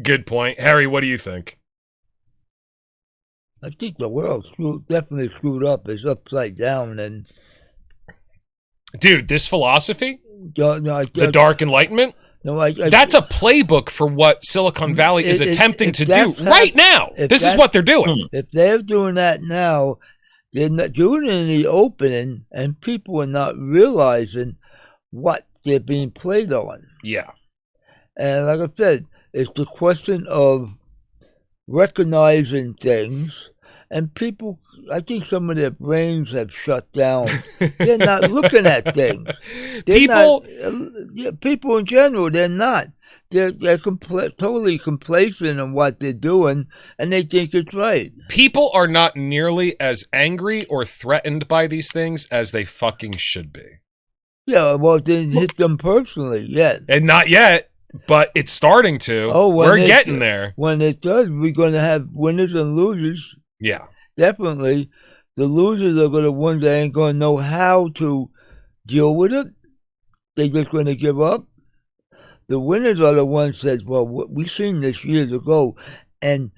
Good point. Harry, what do you think? I think the world's definitely screwed up. It's upside down, and Dude, this philosophy, no, the Dark Enlightenment, that's a playbook for what Silicon Valley is attempting to do right now. This is what they're doing. If they're doing that now, they're not doing it in the opening, and people are not realizing what they're being played on. Yeah. And like I said, it's the question of recognizing things, and people, I think some of their brains have shut down. They're not looking at things. People in general, they're not. They're totally complacent in what they're doing, and they think it's right. People are not nearly as angry or threatened by these things as they fucking should be. Yeah, well, it didn't hit them personally yet. And not yet. But it's starting to. Oh, we're getting there. When it does, we're going to have winners and losers. Yeah. Definitely. The losers are going to ones that ain't going to know how to deal with it. They're just going to give up. The winners are the ones that, well, we've seen this years ago, and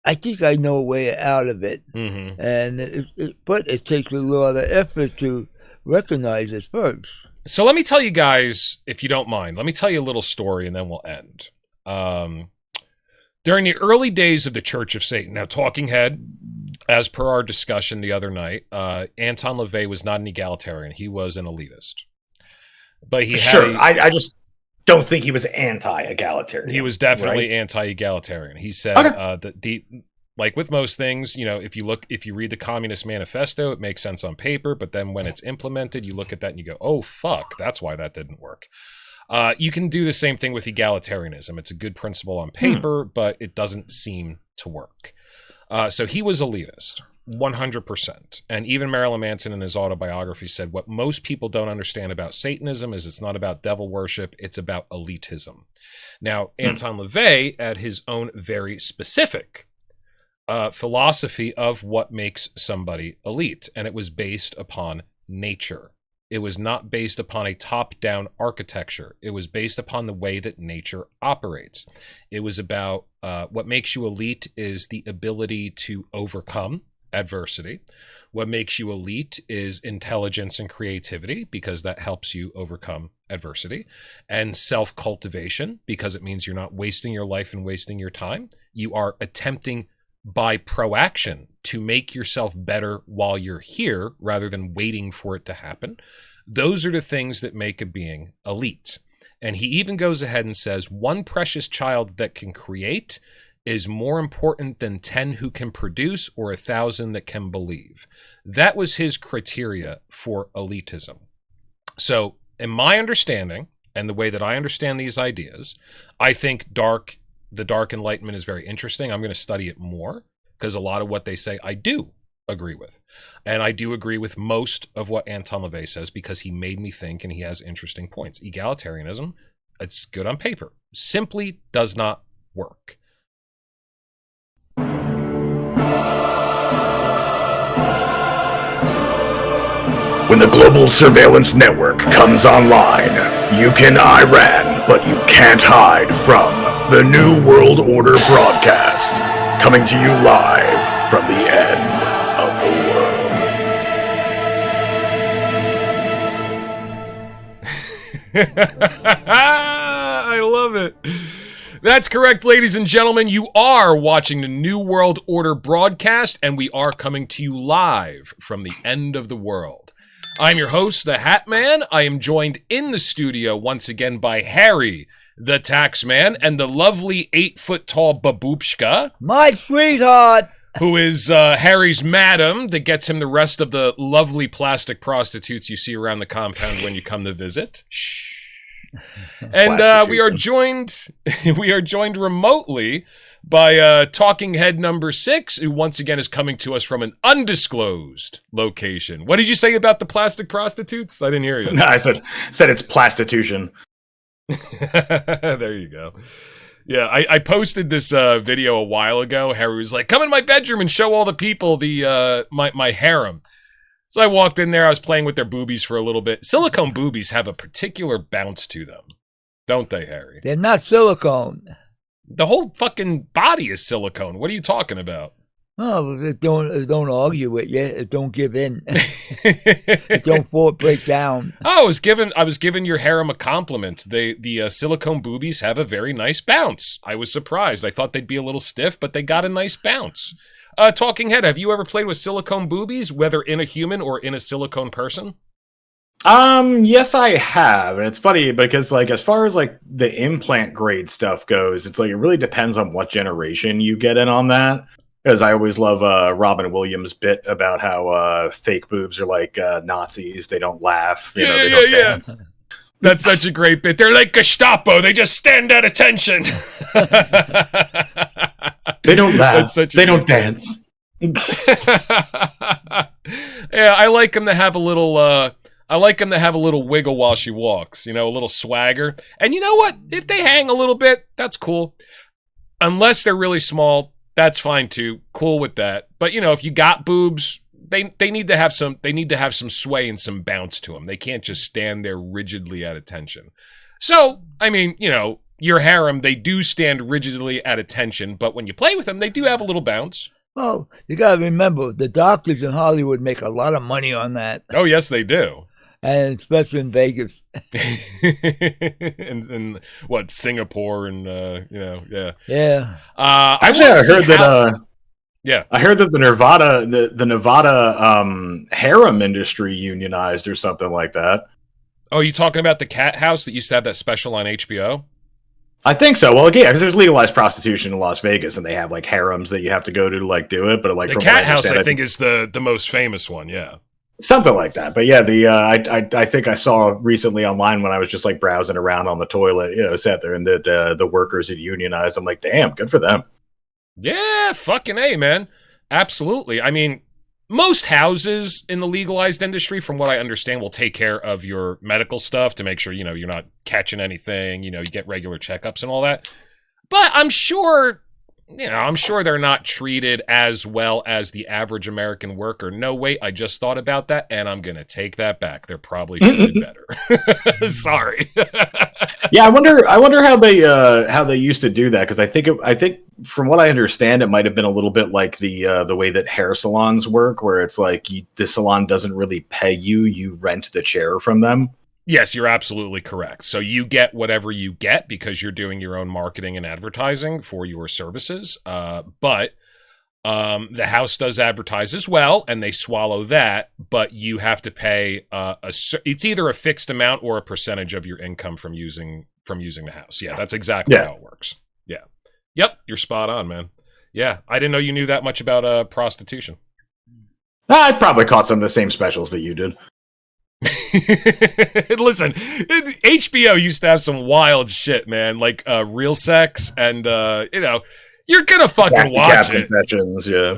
I think I know a way out of it. Mm-hmm. And but it takes a lot of effort to recognize it first. So let me tell you guys, if you don't mind, let me tell you a little story and then we'll end. During the early days of the Church of Satan, now Talking Head, as per our discussion the other night, Anton LaVey was not an egalitarian. He was an elitist. But he had I just don't think he was anti-egalitarian. He was definitely anti-egalitarian. He said that like with most things, you know, if you read the Communist Manifesto, it makes sense on paper, but then when it's implemented, you look at that and you go, oh, fuck, that's why that didn't work. You can do the same thing with egalitarianism. It's a good principle on paper, but it doesn't seem to work. So he was elitist, 100%. And even Marilyn Manson in his autobiography said, what most people don't understand about Satanism is it's not about devil worship, it's about elitism. Now, Anton LaVey had his own very specific philosophy of what makes somebody elite, and it was based upon nature. It was not based upon a top-down architecture. It was based upon the way that nature operates. It was about what makes you elite is the ability to overcome adversity. What makes you elite is intelligence and creativity, because that helps you overcome adversity, and self-cultivation, because it means you're not wasting your life and wasting your time. You are attempting by proaction to make yourself better while you're here rather than waiting for it to happen. Those are the things that make a being elite. And he even goes ahead and says, one precious child that can create is more important than 10 who can produce or 1,000 that can believe. That was his criteria for elitism. So in my understanding and the way that I understand these ideas, I think the Dark Enlightenment is very interesting. I'm going to study it more because a lot of what they say I do agree with. And I do agree with most of what Anton LaVey says because he made me think and he has interesting points. Egalitarianism, it's good on paper, simply does not work. When the global surveillance network comes online, you can Iran, but you can't hide from the New World Order broadcast, coming to you live from the end of the world. I love it. That's correct, ladies and gentlemen. You are watching the New World Order broadcast, and we are coming to you live from the end of the world. I'm your host, the Hat Man. I am joined in the studio once again by Harry, the Taxman, and the lovely 8-foot-tall Baboopshka. My sweetheart! Who is Harry's madam that gets him the rest of the lovely plastic prostitutes you see around the compound when you come to visit. Shh. And we are joined remotely by Talking Head number 6, who once again is coming to us from an undisclosed location. What did you say about the plastic prostitutes? I didn't hear you. No, I said it's plastitution. There you go. Yeah, I posted this video a while ago. Harry was like, come in my bedroom and show all the people my harem. So I walked in there, I was playing with their boobies for a little bit. Silicone boobies have a particular bounce to them, don't they, Harry? They're not silicone. The whole fucking body is silicone. What are you talking about? Oh, it don't argue with you. It don't give in. It don't break down. Oh, I was giving your harem a compliment. The silicone boobies have a very nice bounce. I was surprised. I thought they'd be a little stiff, but they got a nice bounce. Talking Head, have you ever played with silicone boobies, whether in a human or in a silicone person? Yes, I have. And it's funny because, like, as far as like the implant grade stuff goes, it's like it really depends on what generation you get in on that. Because I always love Robin Williams' bit about how fake boobs are like Nazis. They don't laugh. You know, they don't dance. That's such a great bit. They're like Gestapo. They just stand at attention. They don't laugh. They don't dance. Yeah, I like them to have a little. I like them to have a little wiggle while she walks. You know, a little swagger. And you know what? If they hang a little bit, that's cool. Unless they're really small, that's fine too. Cool with that. But you know, if you got boobs, they need to have some. They need to have some sway and some bounce to them. They can't just stand there rigidly at attention. So, I mean, you know, your harem, they do stand rigidly at attention, but when you play with them, they do have a little bounce. Well, you got to remember, the doctors in Hollywood make a lot of money on that. Oh, yes, they do. And especially in Vegas. and what, Singapore and, you know, yeah. Yeah. Actually, I heard that the Nevada harem industry unionized or something like that. Oh, you talking about the Cat House that used to have that special on HBO? I think so. Well, yeah, because there's legalized prostitution in Las Vegas, and they have like harems that you have to go to like do it. But like the Cat House, I think, is the most famous one. Yeah, something like that. But yeah, the I think I saw recently online when I was just like browsing around on the toilet, you know, sat there and the workers had unionized. I'm like, damn, good for them. Yeah, fucking A, man. Absolutely. I mean, most houses in the legalized industry, from what I understand, will take care of your medical stuff to make sure, you know, you're not catching anything, you know, you get regular checkups and all that. But I'm sure, you know, I'm sure they're not treated as well as the average American worker. No, wait, I just thought about that, and I'm going to take that back. They're probably treated better. Sorry. Yeah, I wonder how they used to do that, because I think from what I understand, it might have been a little bit like the way that hair salons work, where it's like the salon doesn't really pay you; you rent the chair from them. Yes, you're absolutely correct. So you get whatever you get because you're doing your own marketing and advertising for your services. But the house does advertise as well, and they swallow that. But you have to pay it's either a fixed amount or a percentage of your income from using the house. Yeah, that's exactly how it works. Yeah. Yep, you're spot on, man. Yeah, I didn't know you knew that much about prostitution. I probably caught some of the same specials that you did. Listen, HBO used to have some wild shit, man, like real sex, and you know, you're gonna fucking watch it. Confessions, yeah.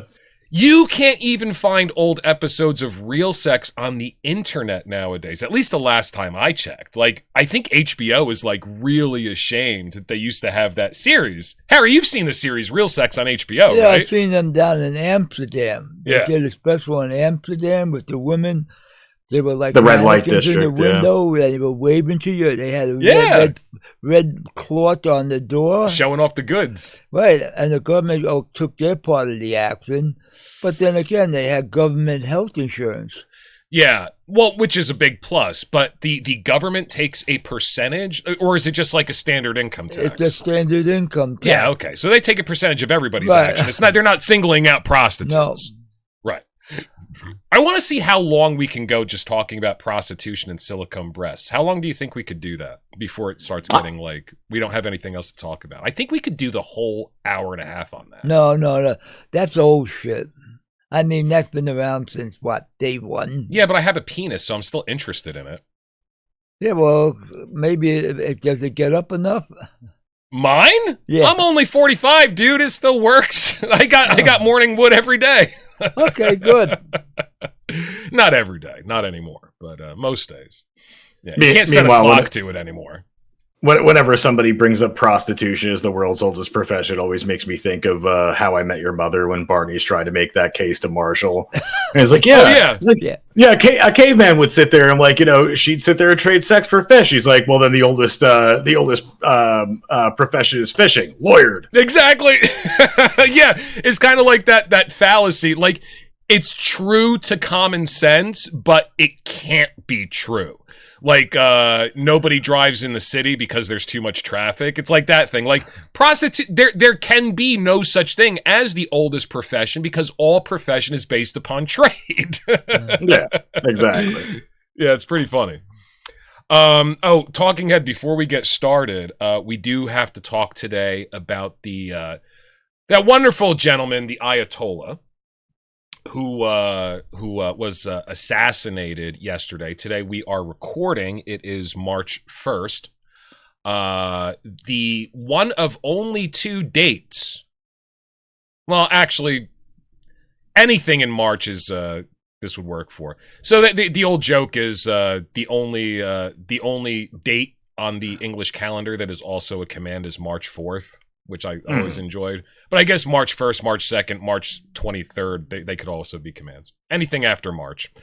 You can't even find old episodes of real sex on the internet nowadays. At least the last time I checked. Like, I think HBO is like really ashamed that they used to have that series. Harry, you've seen the series Real Sex on HBO, yeah, right? I've seen them down in Amsterdam. They did a special in Amsterdam with the women. They were like the red light district in the window, and they were waving to you. They had a red cloth on the door, showing off the goods. Right, and the government took their part of the action, but then again, they had government health insurance. Yeah, well, which is a big plus. But the government takes a percentage, or is it just like a standard income tax? It's a standard income tax. Yeah, okay. So they take a percentage of everybody's action. It's not; they're not singling out prostitutes. No. Right. I want to see how long we can go just talking about prostitution and silicone breasts. How long do you think we could do that before it starts getting like we don't have anything else to talk about? I think we could do the whole hour and a half on that. No. That's old shit. I mean, that's been around since, what, day one? Yeah, but I have a penis, so I'm still interested in it. Yeah, well, maybe does it get up enough? Mine? Yeah. I'm only 45, dude. It still works. I got morning wood every day. Okay, good. Not every day, not anymore, but most days. Yeah, you can't set a clock to it anymore. Whenever somebody brings up prostitution as the world's oldest profession, it always makes me think of How I Met Your Mother when Barney's trying to make that case to Marshall. And it's like, yeah, Oh, yeah. It's like, yeah. A caveman would sit there and like, she'd sit there and trade sex for fish. He's like, well, then the oldest profession is fishing, lawyered. Exactly. Yeah, it's kind of like that fallacy. Like, it's true to common sense, but it can't be true. Like, nobody drives in the city because there's too much traffic. It's like that thing. Like, there can be no such thing as the oldest profession because all profession is based upon trade. Yeah, exactly. Yeah, it's pretty funny. Oh, talking head, before we get started, we do have to talk today about that wonderful gentleman, the Ayatollah, who was assassinated yesterday. Today we are recording. It is March 1st. The one of only 2 dates. Well, actually, anything in March is this would work for. So the old joke is the only date on the English calendar that is also a command is March 4th. Which I always enjoyed. But I guess March 1st, March 2nd, March 23rd, they could also be commands. Anything after March.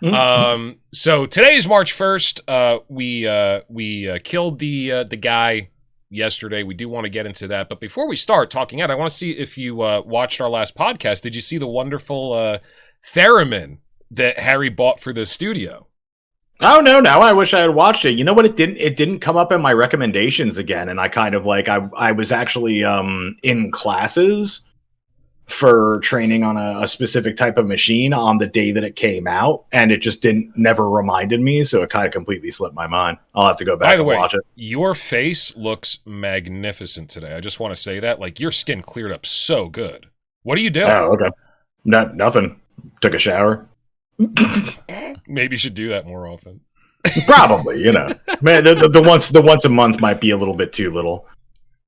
So today is March 1st. We killed the guy yesterday. We do want to get into that. But before we start talking out, I want to see if you watched our last podcast. Did you see the wonderful theremin that Harry bought for the studio? Oh no! Now I wish I had watched it. You know what? It didn't come up in my recommendations again, and I kind of like I was actually in classes for training on a specific type of machine on the day that it came out, and it just never reminded me, so it kind of completely slipped my mind. I'll have to go back and watch it. Your face looks magnificent today. I just want to say that, like, your skin cleared up so good. What are you doing? Oh, okay. Nothing. Took a shower. Maybe you should do that more often. Probably, man. The once a month might be a little bit too little.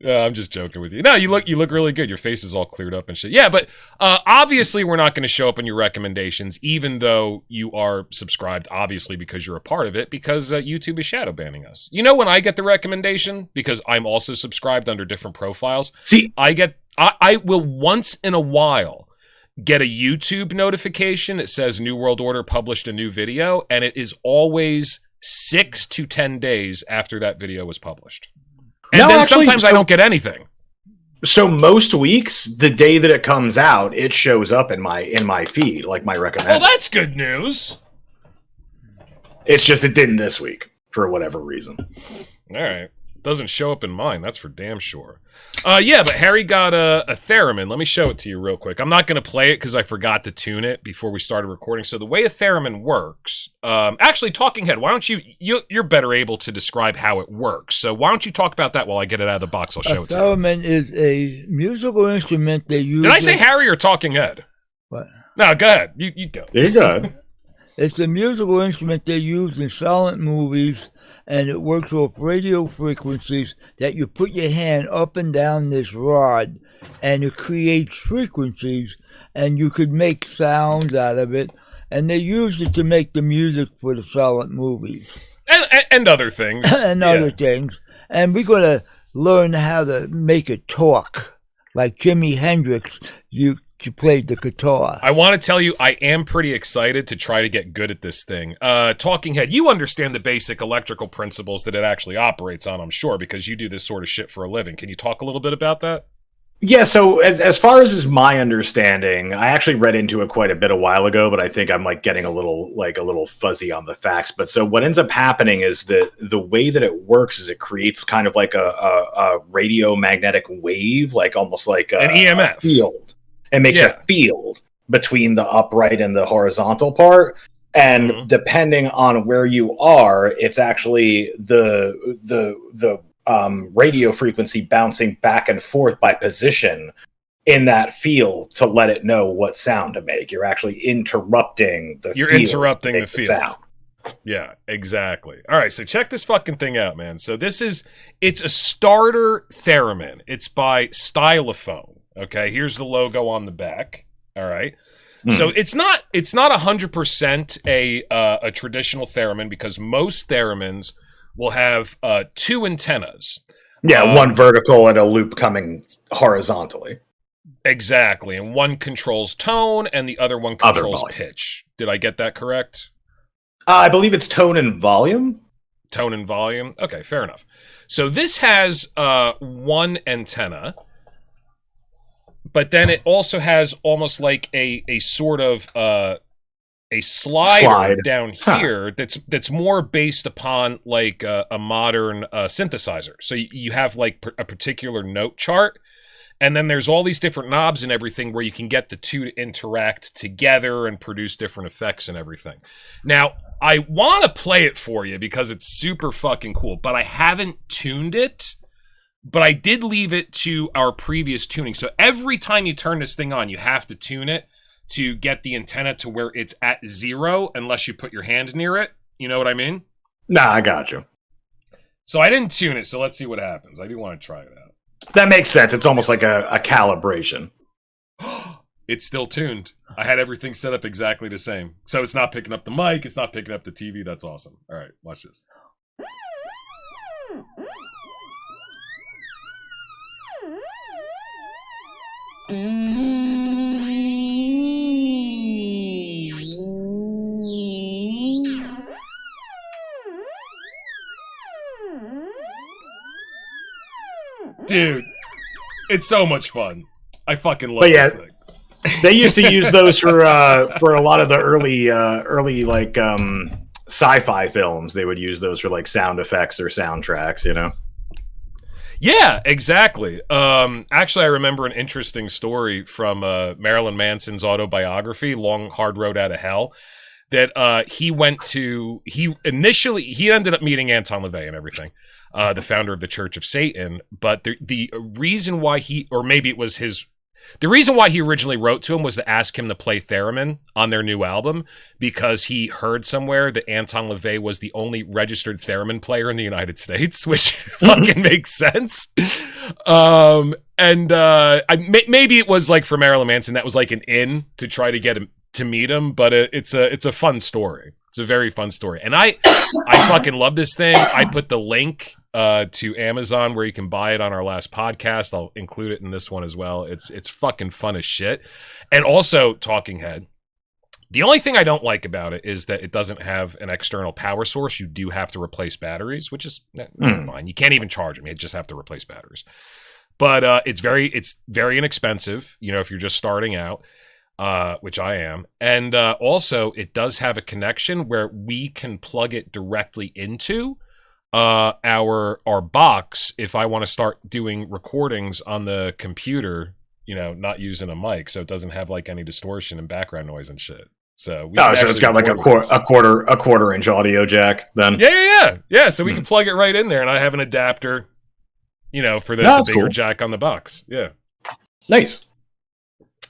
I'm just joking with you. No, you look really good. Your face is all cleared up and shit. Yeah, but obviously we're not going to show up in your recommendations, even though you are subscribed. Obviously, because you're a part of it. Because YouTube is shadow banning us. You know when I get the recommendation because I'm also subscribed under different profiles. See, I will once in a while get a YouTube notification. It says New World Order published a new video, and it is always 6 to 10 days after that video was published. And then actually, sometimes I don't get anything. So most weeks, the day that it comes out, it shows up in my feed, like my recommended. Well, that's good news. It's just it didn't this week for whatever reason. All right. Doesn't show up in mine, that's for damn sure. Yeah, but Harry got a theremin. Let me show it to you real quick. I'm not going to play it because I forgot to tune it before we started recording. So the way a theremin works, actually, Talking Head, why don't you're better able to describe how it works. So why don't you talk about that while I get it out of the box? I'll show it to you. A theremin is a musical instrument they use. Did I say Harry or Talking Head? What? No, go ahead. You go. There you go. It's a musical instrument they use in silent movies, and it works off radio frequencies that you put your hand up and down this rod, and it creates frequencies, and you could make sounds out of it, and they use it to make the music for the silent movies. And other things. And other things. And we're going to learn how to make it talk. Like Jimi Hendrix, you played the guitar. I want to tell you, I am pretty excited to try to get good at this thing. Talking Head, you understand the basic electrical principles that it actually operates on, I'm sure, because you do this sort of shit for a living. Can you talk a little bit about that? Yeah, so as far as is my understanding, I actually read into it quite a bit a while ago, but I think I'm like getting a little fuzzy on the facts. But so what ends up happening is that the way that it works is it creates kind of like a radio magnetic wave, like almost like an EMF field. It makes a field between the upright and the horizontal part. And depending on where you are, it's actually the radio frequency bouncing back and forth by position in that field to let it know what sound to make. You're actually interrupting the field. You're interrupting the field. Sound. Yeah, exactly. All right, so check this fucking thing out, man. So it's a starter theremin. It's by Stylophone. Okay, here's the logo on the back. All right. So it's not 100% a traditional theremin, because most theremins will have 2 antennas. Yeah, one vertical and a loop coming horizontally. Exactly, and one controls tone, and the other one controls pitch. Did I get that correct? I believe it's tone and volume. Tone and volume? Okay, fair enough. So this has one antenna, but then it also has almost like a sort of a slider down here that's more based upon like a modern synthesizer. So you have like a particular note chart, and then there's all these different knobs and everything where you can get the two to interact together and produce different effects and everything. Now, I want to play it for you because it's super fucking cool, but I haven't tuned it. But I did leave it to our previous tuning. So every time you turn this thing on, you have to tune it to get the antenna to where it's at 0 unless you put your hand near it. You know what I mean? Nah, I got you. So I didn't tune it, so let's see what happens. I do want to try it out. That makes sense. It's almost like a calibration. It's still tuned. I had everything set up exactly the same. So it's not picking up the mic, it's not picking up the TV. That's awesome. All right, watch this. Dude, it's so much fun. I fucking love this thing. They used to use those for a lot of the early like sci-fi films. They would use those for like sound effects or soundtracks, you know. Yeah, exactly. Actually, I remember an interesting story from Marilyn Manson's autobiography, Long Hard Road Out of Hell, that he ended up meeting Anton LaVey and everything, the founder of the Church of Satan. But the reason why the reason why he originally wrote to him was to ask him to play theremin on their new album, because he heard somewhere that Anton LaVey was the only registered theremin player in the United States, which fucking makes sense. Maybe it was like for Marilyn Manson, that was like an in to try to get him to meet him, but it's a fun story. It's a very fun story. And I fucking love this thing. I put the link to Amazon where you can buy it on our last podcast. I'll include it in this one as well. It's fucking fun as shit. And also, Talking Head. The only thing I don't like about it is that it doesn't have an external power source. You do have to replace batteries, which is fine. You can't even charge them. You just have to replace batteries. But it's very inexpensive, you know, if you're just starting out. Which I am. And also, it does have a connection where we can plug it directly into our box if I want to start doing recordings on the computer, you know, not using a mic, so it doesn't have like any distortion and background noise and shit. So so it's got like a quarter inch audio jack then. Yeah. So we can plug it right in there, and I have an adapter, you know, for the bigger jack on the box. Yeah. Nice.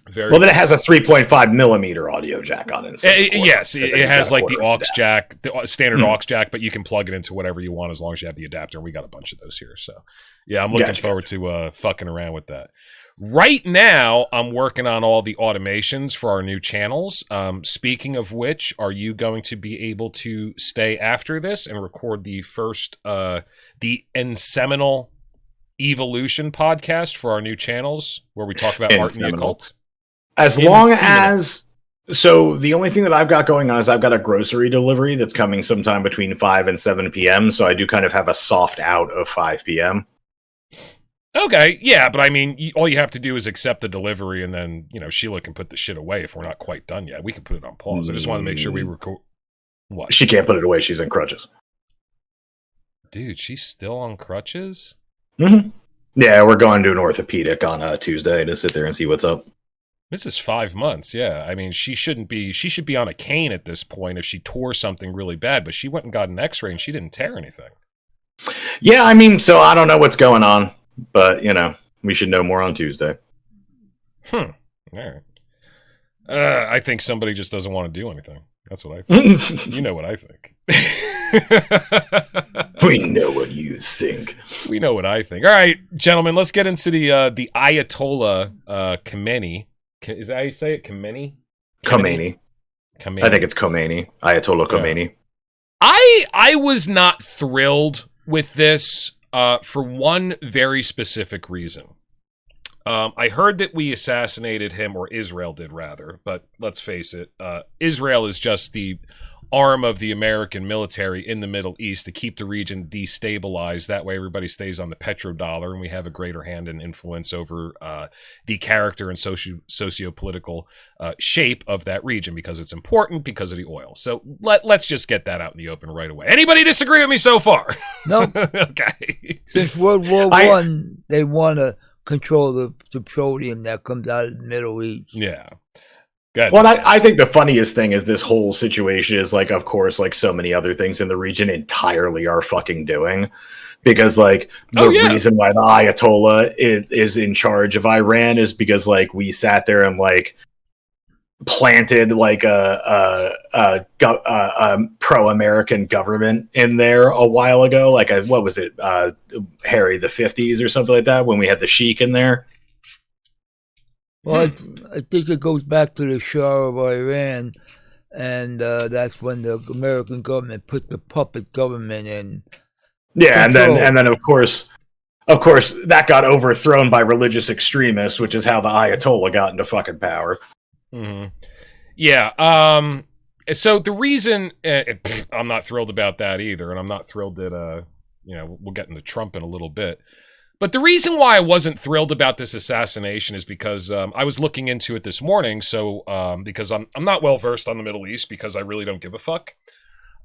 Very well, then it has a 3.5 millimeter audio jack on it. Yes, it has like the aux jack, the standard aux jack, but you can plug it into whatever you want as long as you have the adapter. We got a bunch of those here. So, yeah, I'm looking forward to fucking around with that. Right now, I'm working on all the automations for our new channels. Speaking of which, are you going to be able to stay after this and record the first, the Enseminal Evolution podcast for our new channels where we talk about art and the occult? As long as, so the only thing that I've got going on is I've got a grocery delivery that's coming sometime between 5 and 7 p.m. So I do kind of have a soft out of 5 p.m. Okay, yeah, but I mean, all you have to do is accept the delivery, and then, you know, Sheila can put the shit away if we're not quite done yet. We can put it on pause. I just want to make sure we record. What? She can't put it away. She's in crutches. Dude, she's still on crutches? Mm-hmm. Yeah, we're going to an orthopedic on Tuesday to sit there and see what's up. This is 5 months, yeah. I mean, she should be on a cane at this point if she tore something really bad, but she went and got an x-ray and she didn't tear anything. Yeah, I mean, so I don't know what's going on, but, you know, we should know more on Tuesday. All right. I think somebody just doesn't want to do anything. That's what I think. You know what I think. We know what you think. We know what I think. All right, gentlemen, let's get into the Ayatollah Khomeini. Is that how you say it? Khomeini? Khomeini. I think it's Khomeini. Ayatollah Khomeini. I was not thrilled with this for one very specific reason. I heard that we assassinated him, or Israel did rather, but let's face it, Israel is just the arm of the American military in the Middle East to keep the region destabilized. That way everybody stays on the petrodollar and we have a greater hand and influence over the character and socio-political shape of that region, because it's important because of the oil. So let's just get that out in the open right away. Anybody disagree with me so far? No. Okay. Since World War One, they want to control the petroleum that comes out of the Middle East. Yeah. Well, I think the funniest thing is this whole situation is, like, of course, like so many other things in the region entirely are fucking doing. Because, like, the reason why the Ayatollah is in charge of Iran is because, like, we sat there and, like, planted, like, a pro-American government in there a while ago. Like, what was it? Harry the 50s or something like that, when we had the Sheik in there. Well, I think it goes back to the Shah of Iran, and that's when the American government put the puppet government in. Yeah, and then of course that got overthrown by religious extremists, which is how the Ayatollah got into fucking power. Mm-hmm. Yeah. So the reason I'm not thrilled about that either, and I'm not thrilled that we'll get into Trump in a little bit. But the reason why I wasn't thrilled about this assassination is because I was looking into it this morning. So because I'm not well versed on the Middle East, because I really don't give a fuck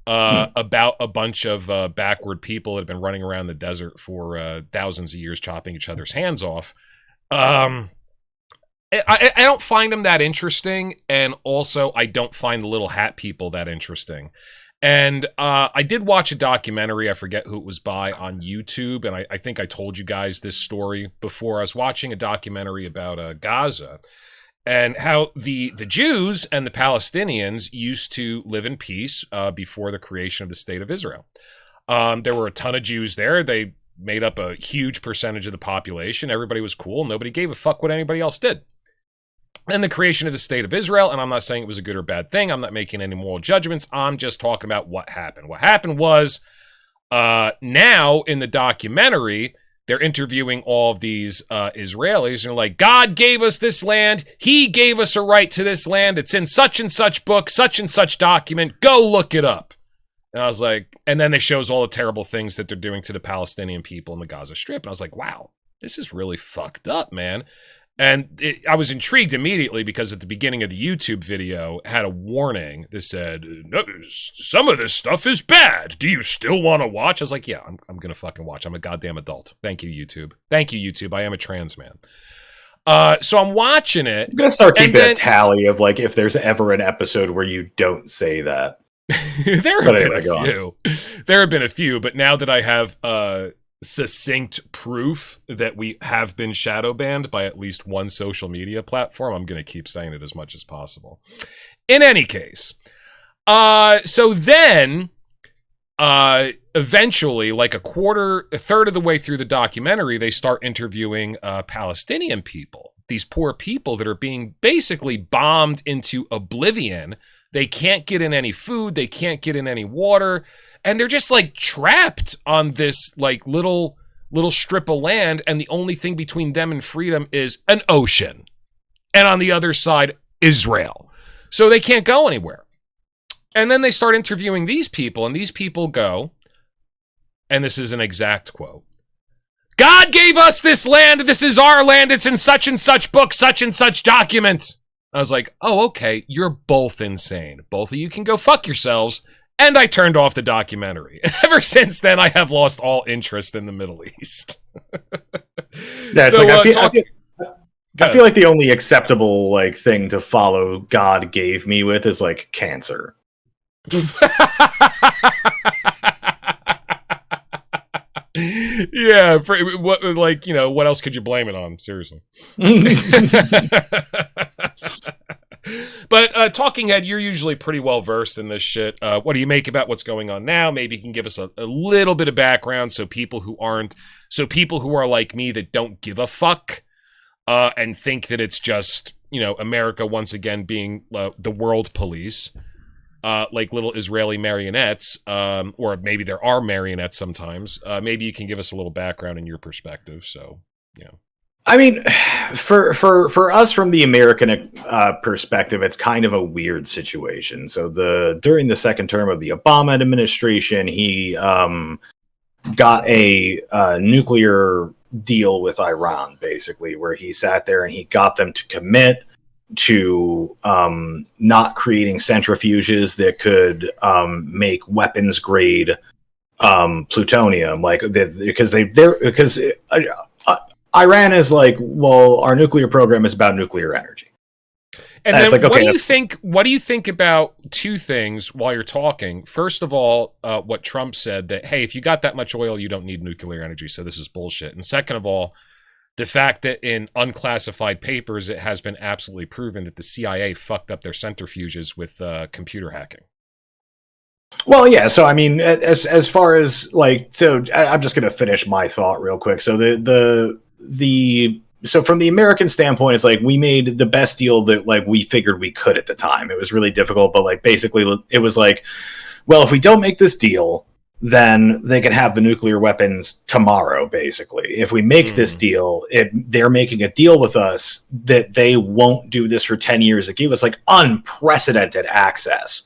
about a bunch of backward people that have been running around the desert for thousands of years, chopping each other's hands off. I don't find them that interesting, and also I don't find the little hat people that interesting. And I did watch a documentary, I forget who it was by, on YouTube, and I think I told you guys this story before. I was watching a documentary about Gaza, and how the Jews and the Palestinians used to live in peace before the creation of the State of Israel. There were a ton of Jews there. They made up a huge percentage of the population. Everybody was cool. Nobody gave a fuck what anybody else did. And the creation of the State of Israel, and I'm not saying it was a good or bad thing. I'm not making any moral judgments. I'm just talking about what happened. What happened was, now in the documentary, they're interviewing all of these Israelis, and they're like, God gave us this land. He gave us a right to this land. It's in such and such book, such and such document. Go look it up. And I was like, and then they shows all the terrible things that they're doing to the Palestinian people in the Gaza Strip. And I was like, wow, this is really fucked up, man. And I was intrigued immediately because at the beginning of the YouTube video, it had a warning that said, no, some of this stuff is bad. Do you still want to watch? I was like, yeah, I'm going to fucking watch. I'm a goddamn adult. Thank you, YouTube. Thank you, YouTube. I am a trans man. So I'm watching it. I'm going to start keeping a tally of, like, if there's ever an episode where you don't say that. There have been a few, but now that I have succinct proof that we have been shadow banned by at least one social media platform, I'm going to keep saying it as much as possible. In any case, so then eventually, like a third of the way through the documentary, they start interviewing Palestinian people, these poor people that are being basically bombed into oblivion. They can't get in any food, they can't get in any water, and they're just like trapped on this like little strip of land, and the only thing between them and freedom is an ocean. And on the other side, Israel. So they can't go anywhere. And then they start interviewing these people, and these people go, and this is an exact quote, God gave us this land, this is our land, it's in such and such book, such and such document. I was like, oh, okay, you're both insane. Both of you can go fuck yourselves. And I turned off the documentary. And ever since then, I have lost all interest in the Middle East. Yeah, it's so, like, I feel like the only acceptable like thing to follow God gave me with is like cancer. Yeah, what, like, you know, what else could you blame it on? Seriously. But Talking Head, you're usually pretty well versed in this shit. What do you make about what's going on now? Maybe you can give us a little bit of background so people who are like me that don't give a fuck and think that it's just, you know, America once again being the world police. like little Israeli marionettes, or maybe there are marionettes sometimes. Maybe you can give us a little background in your perspective. So, I mean, for us from the American perspective, it's kind of a weird situation. So during the second term of the Obama administration, he got a nuclear deal with Iran, basically, where he sat there and he got them to commit to not creating centrifuges that could make weapons grade plutonium, because Iran is like, well, our nuclear program is about nuclear energy. And then, like, what do you think? What do you think about two things while you're talking? First of all, what Trump said, that hey, if you got that much oil, you don't need nuclear energy, so this is bullshit. And second of all, the fact that in unclassified papers, it has been absolutely proven that the CIA fucked up their centrifuges with computer hacking. Well, yeah. So, I mean, as far as like, so I'm just going to finish my thought real quick. So so from the American standpoint, it's like we made the best deal that like we figured we could at the time. It was really difficult, but like basically it was like, well, if we don't make this deal, then they can have the nuclear weapons tomorrow, basically. If we make this deal, they're making a deal with us that they won't do this for 10 years. It gave us like unprecedented access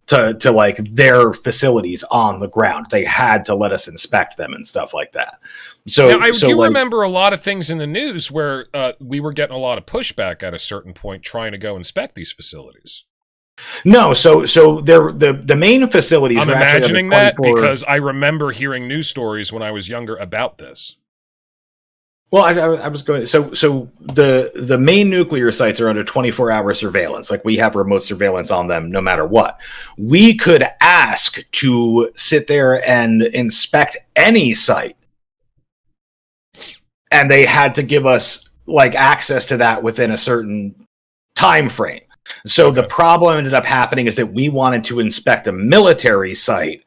to like their facilities on the ground. They had to let us inspect them and stuff like that. So now, I do remember a lot of things in the news where we were getting a lot of pushback at a certain point trying to go inspect these facilities. No, so the main facilities. I'm imagining that because I remember hearing news stories when I was younger about this. Well, I was going. So the main nuclear sites are under 24-hour surveillance. Like we have remote surveillance on them, no matter what. We could ask to sit there and inspect any site, and they had to give us like access to that within a certain time frame. So the problem ended up happening is that we wanted to inspect a military site,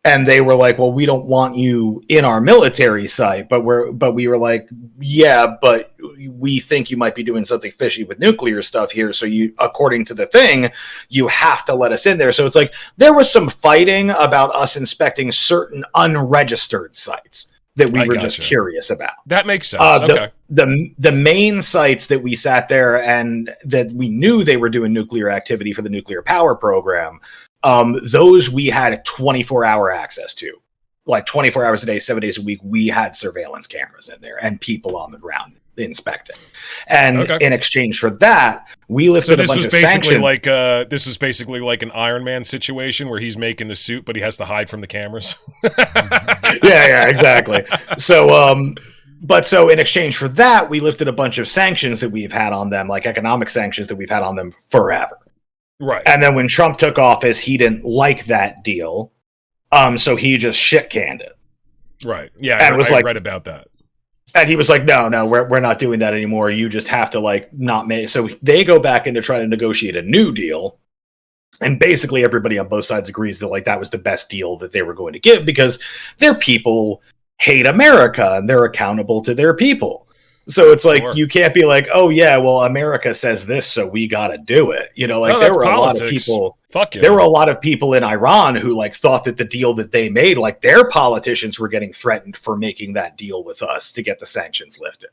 and they were like, well, we don't want you in our military site, but we were like, yeah, but we think you might be doing something fishy with nuclear stuff here. So you, according to the thing, you have to let us in there. So it's like there was some fighting about us inspecting certain unregistered sites that we were just curious about. That makes sense. Okay. The main sites that we sat there and that we knew they were doing nuclear activity for the nuclear power program, those we had 24-hour access to. Like 24 hours a day, 7 days a week, we had surveillance cameras in there and people on the ground inspecting. And in exchange for that, we lifted a bunch of sanctions. This was basically like an Iron Man situation where he's making the suit, but he has to hide from the cameras. yeah, exactly. So, so in exchange for that, we lifted a bunch of sanctions that we've had on them, like economic sanctions that we've had on them forever. Right. And then when Trump took office, he didn't like that deal. So he just shit canned it. Right. Yeah. And I read about that. And he was like, no, we're not doing that anymore. You just have to like not make. So they go back in to try to negotiate a new deal. And basically everybody on both sides agrees that like that was the best deal that they were going to give because their people hate America and they're accountable to their people. So it's like, you can't be like, oh yeah, well, America says this, so we got to do it. You know, like there were a lot of people. Fuck yeah. There were a lot of people in Iran who like thought that the deal that they made, like their politicians were getting threatened for making that deal with us to get the sanctions lifted.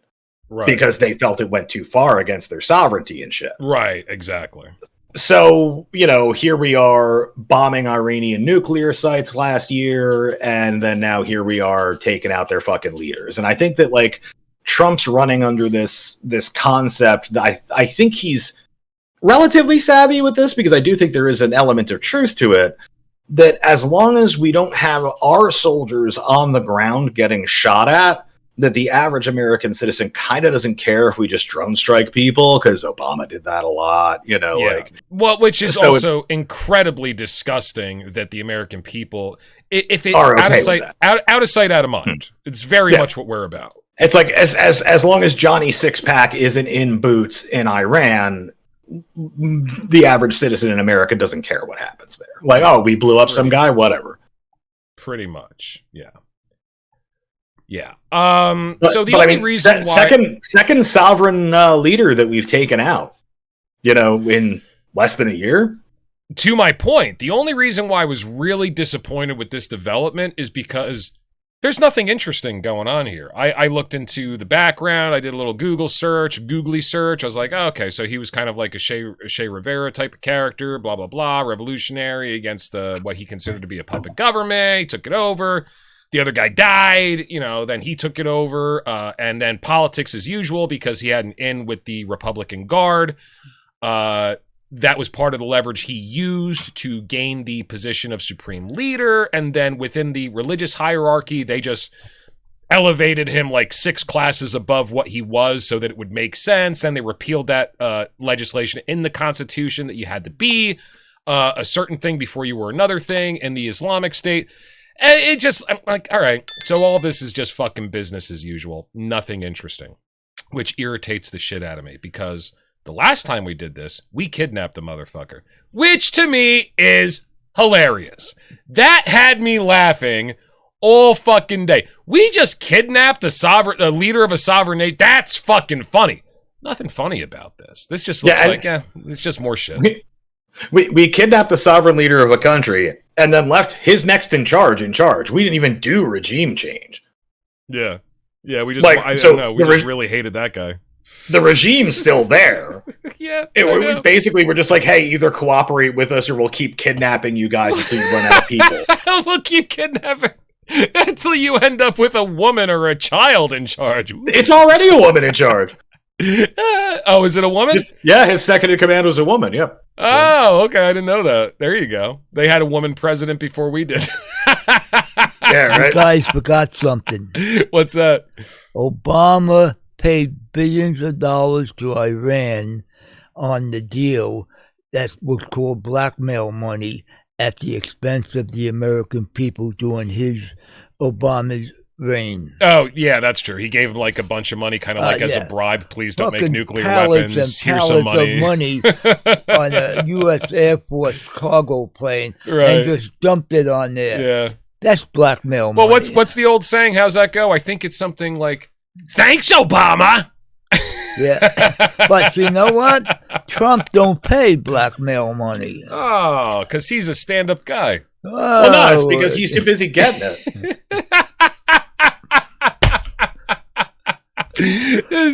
Right. Because they felt it went too far against their sovereignty and shit. Right, exactly. So, you know, here we are bombing Iranian nuclear sites last year, and then now here we are taking out their fucking leaders. And I think that like Trump's running under this concept that I think he's relatively savvy with this because I do think there is an element of truth to it that as long as we don't have our soldiers on the ground getting shot at, that the average American citizen kind of doesn't care if we just drone strike people because Obama did that a lot, you know, which is also incredibly disgusting that the American people, if it are out of sight, out of mind, it's very much what we're about. It's like as long as Johnny Sixpack isn't in boots in Iran, the average citizen in America doesn't care what happens there. Like, oh, we blew up some guy, whatever. Pretty much, yeah. Yeah. So the only reason why second sovereign leader that we've taken out, you know, in less than a year. to my point, the only reason why I was really disappointed with this development is because there's nothing interesting going on here. I looked into the background. I did a little googly search. I was like, oh, okay, so he was kind of like a Che Rivera type of character, blah, blah, blah, revolutionary against what he considered to be a puppet government. He took it over. The other guy died, then he took it over. And then politics as usual because he had an in with the Republican Guard. That was part of the leverage he used to gain the position of supreme leader. And then within the religious hierarchy, they just elevated him like 6 classes above what he was so that it would make sense. Then they repealed that legislation in the Constitution that you had to be a certain thing before you were another thing in the Islamic State. And I'm like, all right, so all this is just fucking business as usual. Nothing interesting, which irritates the shit out of me because the last time we did this, we kidnapped the motherfucker, which to me is hilarious. That had me laughing all fucking day. We just kidnapped a leader of a sovereign nation. That's fucking funny. Nothing funny about this. This just looks it's just more shit. We kidnapped the sovereign leader of a country and then left his next in charge. We didn't even do regime change. Yeah. Yeah, we just, I don't know. We just really hated that guy. The regime's still there. Yeah. We basically were just like, hey, either cooperate with us or we'll keep kidnapping you guys until you run out of people. We'll keep kidnapping until you end up with a woman or a child in charge. Ooh. It's already a woman in charge. Oh, is it a woman? His second in command was a woman, yep. Oh, okay, I didn't know that. There you go. They had a woman president before we did. Yeah, right. You guys forgot something. What's that? Obama paid billions of dollars to Iran on the deal that was called blackmail money at the expense of the American people during Obama's reign. Oh, yeah, that's true. He gave him like a bunch of money, kind of like as a bribe. Please don't make nuclear weapons. weapons. Here's some money. Of money on a U.S. Air Force cargo plane and just dumped it on there. Yeah. That's blackmail money. Well, what's the old saying? How's that go? I think it's something like, thanks, Obama. Yeah. But you know what? Trump don't pay blackmail money. Oh, because he's a stand-up guy. Oh, well, no, it's because he's too busy getting it.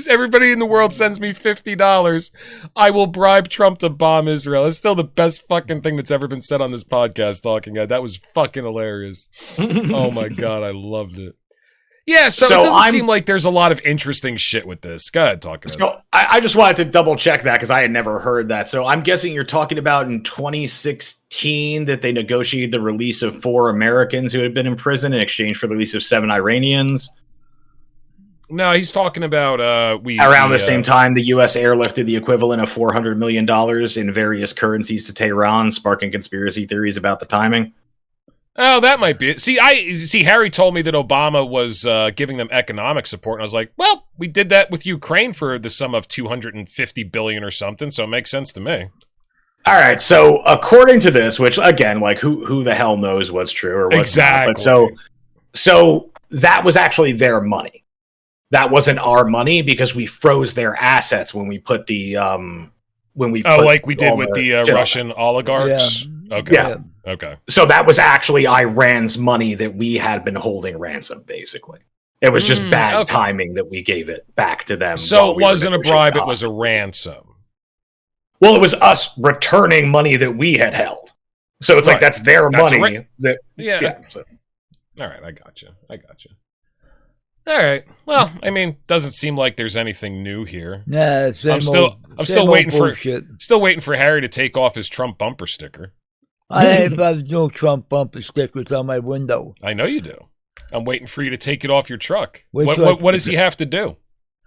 Everybody in the world sends me $50. I will bribe Trump to bomb Israel. It's still the best fucking thing that's ever been said on this podcast. Talking about that was fucking hilarious. Oh my god, I loved it. Yeah, so it doesn't seem like there's a lot of interesting shit with this. Go ahead, talk about it. I just wanted to double check that because I had never heard that. So I'm guessing you're talking about in 2016 that they negotiated the release of 4 Americans who had been in prison in exchange for the release of 7 Iranians. No, he's talking about around the same time the U.S. airlifted the equivalent of $400 million in various currencies to Tehran, sparking conspiracy theories about the timing. Oh, that might be it. See, Harry told me that Obama was giving them economic support, and I was like, well, we did that with Ukraine for the sum of $250 billion or something, so it makes sense to me. All right, so according to this, which again, like who the hell knows what's true or what's exactly. Not, but so that was actually their money. That wasn't our money because we froze their assets when we put the like we did with the Russian oligarchs. Yeah. Okay. Yeah. Okay. So that was actually Iran's money that we had been holding ransom, basically. It was just bad timing that we gave it back to them. So it wasn't a bribe, it was a ransom. Well, it was us returning money that we had held. So it's like that's their money. So. All right, I got you. All right. Well, I mean, doesn't seem like there's anything new here. Yeah, I'm still waiting for Harry to take off his Trump bumper sticker. I have no Trump bumper stickers on my window. I know you do. I'm waiting for you to take it off your truck. What does he have to do?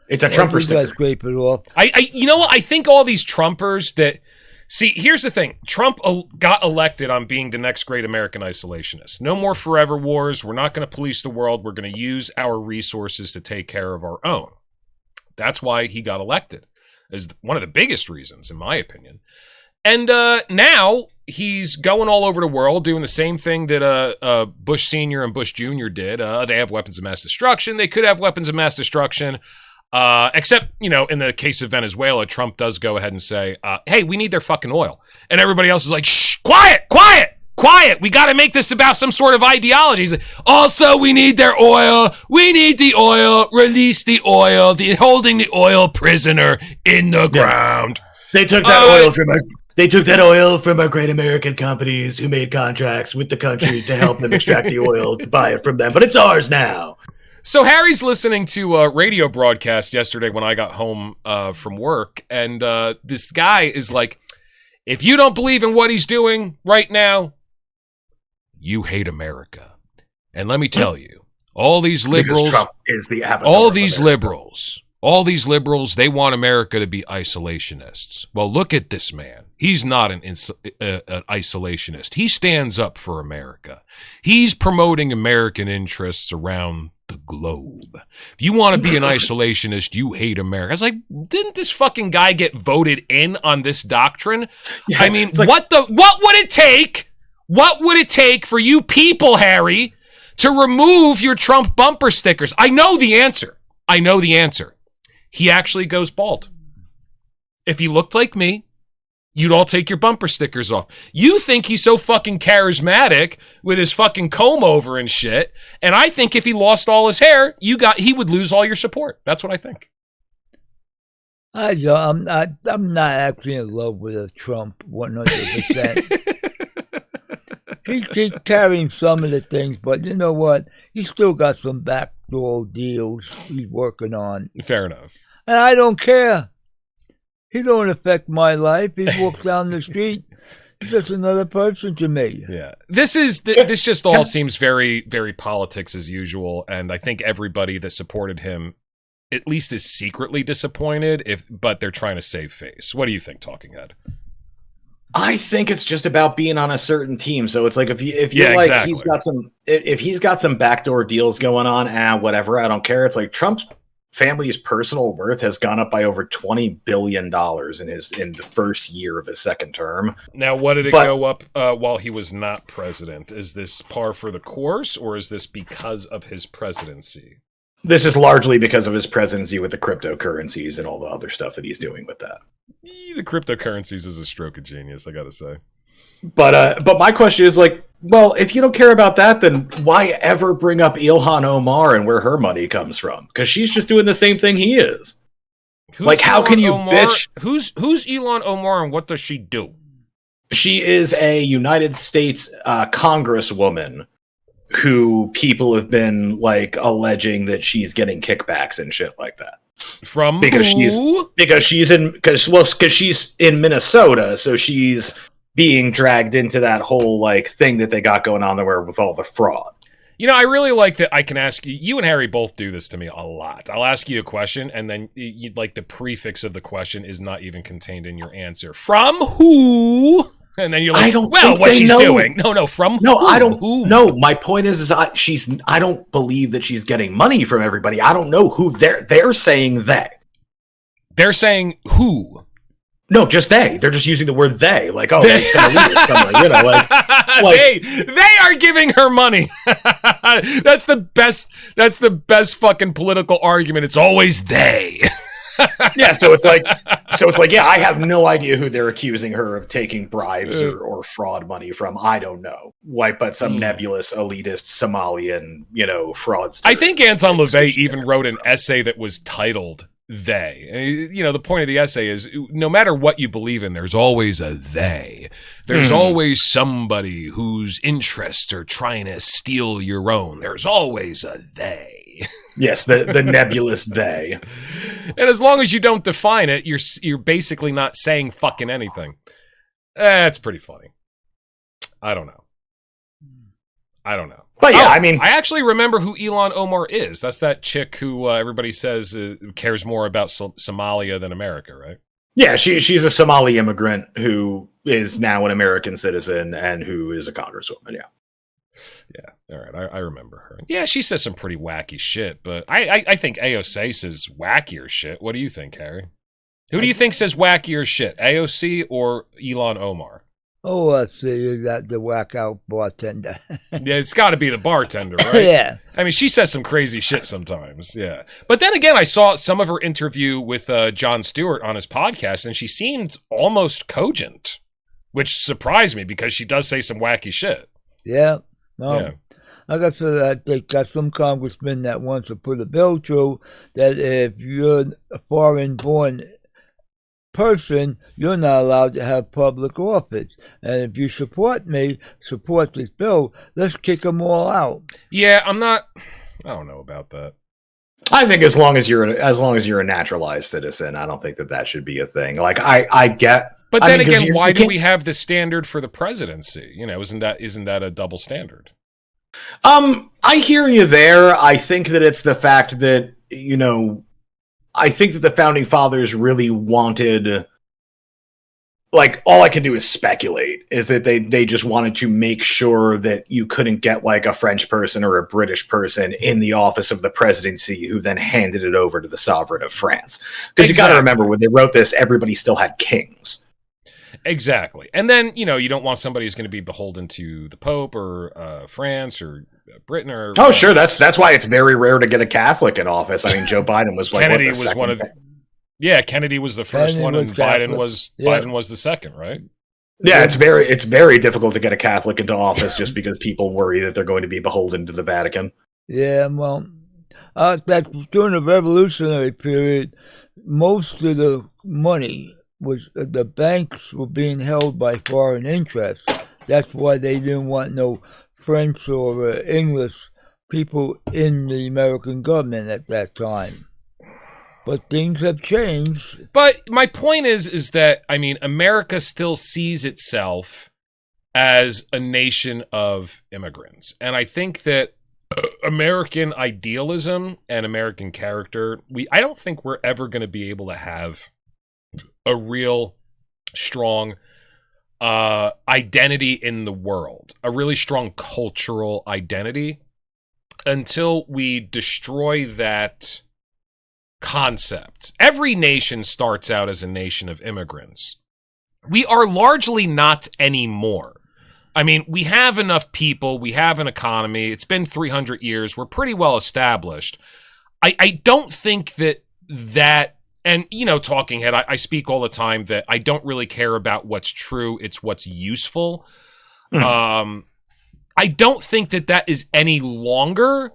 It's a Trumper sticker. Scrape it off. You know what? I think all these Trumpers that... See, here's the thing. Trump got elected on being the next great American isolationist. No more forever wars. We're not going to police the world. We're going to use our resources to take care of our own. That's why he got elected, is one of the biggest reasons, in my opinion. And now he's going all over the world doing the same thing that Bush Sr. and Bush Jr. did. They have weapons of mass destruction. They could have weapons of mass destruction. Except, you know, in the case of Venezuela, Trump does go ahead and say, hey, we need their fucking oil. And everybody else is like, shh, quiet, quiet. Quiet. We got to make this about some sort of ideology. He's like, also, we need their oil. We need the oil. Release the oil. The holding the oil prisoner in the ground. They took that oil from our. They took that oil from our great American companies who made contracts with the country to help them extract the oil to buy it from them, but it's ours now. So Harry's listening to a radio broadcast yesterday when I got home from work, and this guy is like, if you don't believe in what he's doing right now, you hate America. And let me tell you, all these liberals, Trump is the avatar all of these liberals, they want America to be isolationists. Well, look at this man. He's not an isolationist. He stands up for America. He's promoting American interests around the globe. If you want to be an isolationist, you hate America. I was like, didn't this fucking guy get voted in on this doctrine? Yeah, I mean, like, what would it take? What would it take for you people, Harry, to remove your Trump bumper stickers? I know the answer. He actually goes bald. If he looked like me, you'd all take your bumper stickers off. You think he's so fucking charismatic with his fucking comb over and shit, and I think if he lost all his hair, he would lose all your support. That's what I think. I'm not actually in love with Trump 100%. He's carrying some of the things, but you know what? He's still got some backdoor deals he's working on. Fair enough. And I don't care. He don't affect my life. He walks down the street. He's just another person to me. Yeah. This just all seems very, very politics as usual, and I think everybody that supported him at least is secretly disappointed, but they're trying to save face. What do you think, Talking Head? I think it's just about being on a certain team. So it's like if he's got some backdoor deals going on, whatever, I don't care. It's like Trump's family's personal worth has gone up by over $20 billion in the first year of his second term. Now, what did it go up while he was not president? Is this par for the course, or is this because of his presidency? This is largely because of his presidency with the cryptocurrencies and all the other stuff that he's doing with that. The cryptocurrencies is a stroke of genius, I gotta say. But my question is like, well, if you don't care about that, then why ever bring up Ilhan Omar and where her money comes from? Because she's just doing the same thing he is. How can you bitch? Who's Ilhan Omar and what does she do? She is a United States congresswoman who people have been like alleging that she's getting kickbacks and shit like that. From because who? she's in Minnesota, so she's being dragged into that whole like thing that they got going on there with all the fraud. You know, I really like that I can ask you. You and Harry both do this to me a lot. I'll ask you a question, and then the prefix of the question is not even contained in your answer. From who? And then you're like, what she's doing? No, from no, who? I don't. Who? No, my point is I don't believe that she's getting money from everybody. I don't know who they're saying they. They're saying who? No, just they. They're just using the word they. Like, oh, it's some elitist somewhere, you know, like they are giving her money. That's the best fucking political argument. It's always they. Yeah, so it's like, yeah, I have no idea who they're accusing her of taking bribes or fraud money from. I don't know. But some nebulous elitist Somalian, fraudster. I think Anton LaVey even wrote an essay that was titled They. And, the point of the essay is no matter what you believe in, there's always a they. There's always somebody whose interests are trying to steal your own. There's always a they. Yes, the nebulous they. And as long as you don't define it, you're basically not saying fucking anything. It's pretty funny. I don't know. But yeah, I mean, I actually remember who Ilhan Omar is. That's that chick who everybody says cares more about Somalia than America, right? Yeah, she's a Somali immigrant who is now an American citizen and who is a congresswoman. Yeah. Yeah, all right, I remember her. Yeah, she says some pretty wacky shit, but I think AOC says wackier shit. What do you think, Harry? Who do you think says wackier shit, AOC or Ilhan Omar? Oh, let's see, you got the whack out bartender. Yeah, it's got to be the bartender, right? Yeah. I mean, she says some crazy shit sometimes, yeah. But then again, I saw some of her interview with Jon Stewart on his podcast, and she seemed almost cogent, which surprised me because she does say some wacky shit. Yeah. No. Yeah. Like I said, they got some congressman that wants to put a bill through that if you're a foreign-born person, you're not allowed to have public office. And if you support this bill, let's kick them all out. Yeah, I don't know about that. I think as long as you're a naturalized citizen, I don't think that should be a thing. Like I get, but then again, why do we have the standard for the presidency? You know, isn't that a double standard? I hear you there. I think that it's the fact that, you know, I think that the founding fathers really wanted, like, all I can do is speculate, is that they just wanted to make sure that you couldn't get like a French person or a British person in the office of the presidency who then handed it over to the sovereign of France. Because you got to remember, when they wrote this, everybody still had kings. Exactly. And then, you know, you don't want somebody who's going to be beholden to the Pope or France or Britain or... Oh, sure. That's why it's very rare to get a Catholic in office. I mean, Joe Biden was like... Kennedy was one of... Yeah, Kennedy was the first one, and Biden was the second, right? Yeah, it's very difficult to get a Catholic into office just because people worry that they're going to be beholden to the Vatican. Yeah, well, that during the Revolutionary period, most of the money was the banks were being held by foreign interests. That's why they didn't want no French or English people in the American government at that time. But things have changed. But my point is that, I mean, America still sees itself as a nation of immigrants. And I think that American idealism and American character, I don't think we're ever going to be able to have a real strong identity in the world, a really strong cultural identity, until we destroy that concept. Every nation starts out as a nation of immigrants. We are largely not anymore. I mean, we have enough people, we have an economy, it's been 300 years, we're pretty well established. I don't think that, and, you know, Talking Head, I speak all the time that I don't really care about what's true, it's what's useful. I don't think that is any longer